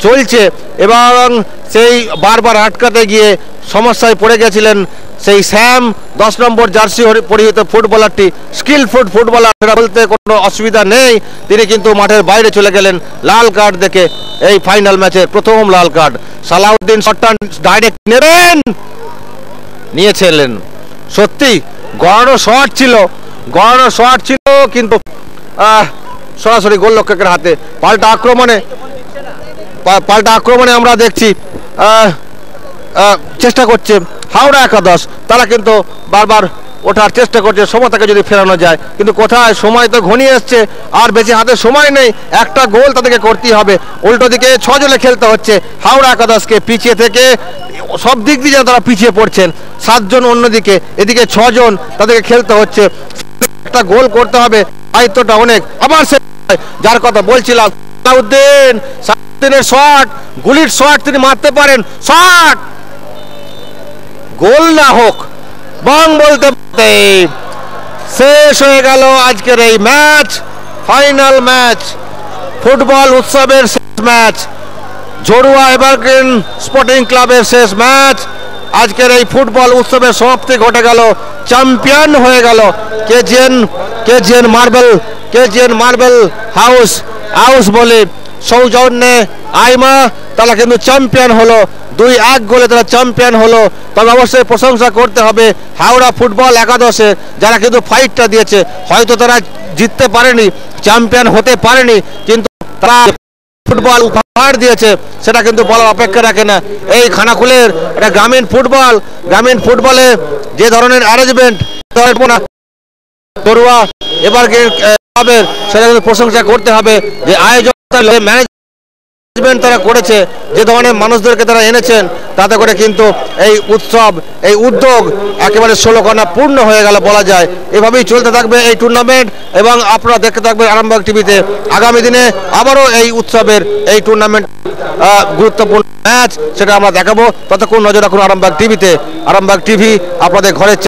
[SPEAKER 2] চলছে, এবং সেই বারবার আটকাতে গিয়ে সমস্যায় পড়ে গেছিলেন সেই শ্যাম 10 নম্বর জার্সি পরিহিত ফুটবলারটি, স্কিলফুল ফুটবলার, সেটা বলতে কোনো অসুবিধা নেই, তিনি কিন্তু মাঠের বাইরে চলে গেলেন লাল কার্ড দেখে। এই ফাইনাল ম্যাচের প্রথম লাল কার্ড, সালাউদ্দিন শটটা ডাইরেক্ট নিয়েছিলেন, সত্যি গড়ানো শট ছিল, কিন্তু সরাসরি গোলরক্ষকের হাতে। পাল্টা আক্রমণে আমরা দেখছি চেষ্টা করছে হাওড়া একাদশ, তারা কিন্তু বারবার ওঠার চেষ্টা করছে, সমতাকে যদি ফেরানো যায়, কিন্তু কোথায়, সময় তো ঘনিয়ে আসছে, আর বেশি হাতে সময় নেই, একটা গোল তাদেরকে করতেই হবে। উল্টো দিকে 6 জনে খেলতে হচ্ছে হাওড়া একাদশকে, পিছিয়ে থেকে সব দিক দিয়ে তারা পিছিয়ে পড়ছেন, 7 জন অন্যদিকে, এদিকে 6 জন তাদেরকে খেলতে হচ্ছে, একটা গোল করতে হবে, দায়িত্বটা অনেক। আবার সে যার কথা বলছিলাম, সালাউদ্দিনের শট, গুলির শট তিনি মারতে পারেন, শট গোল না হোক, বং বলতে বলতে শেষ হয়ে গেল আজকের এই ম্যাচ, ফাইনাল ম্যাচ, ফুটবল উৎসবের শেষ ম্যাচ, জড়ুয়া এভারগ্রিন স্পোর্টিং ক্লাবের শেষ ম্যাচ। আজকের এই ফুটবল উৎসবের সমাপ্তি ঘটে গেল, চ্যাম্পিয়ন হয়ে গেল কেজিএন মার্বেল হাউস বলে সৌজন্যে আইমা, তারা কিন্তু চ্যাম্পিয়ন হলো, 2-1 গোলে তারা চ্যাম্পিয়ন হলো। তবে অবশ্যই প্রশংসা করতে হবে হাওড়া ফুটবল একাদশে, যারা কিন্তু ফাইটটা দিয়েছে, হয়তো তারা জিততে পারেনি, চ্যাম্পিয়ন হতে পারেনি, কিন্তু তারা ফুটবল উপহার দিয়েছে, সেটা কিন্তু বলার অপেক্ষা রাখে না। এই খানাকুলের একটা গ্রামীণ ফুটবলে যে ধরনের অ্যারেঞ্জমেন্ট তরুয়া এবার ক্লাবের, সেটা কিন্তু প্রশংসা করতে হবে, যে আয়োজন ম্যানেজমেন্ট তারা করেছে, যে ধরনের মানুষদেরকে তারা এনেছেন, তাতে করে কিন্তু এই উৎসব, এই উদ্যোগ একেবারে 16 পূর্ণ হয়ে গেল বলা যায়। এভাবেই চলতে থাকবে এই টুর্নামেন্ট, এবং আপনারা দেখতে থাকবেন আরামবাগ টিভিতে। আগামী দিনে আবারও এই উৎসবের, এই টুর্নামেন্ট গুরুত্বপূর্ণ ম্যাচ, সেটা আমরা দেখাবো। ততক্ষণ নজর রাখুন আরামবাগ টিভিতে। আরামবাগ টিভি আপনাদের ঘরের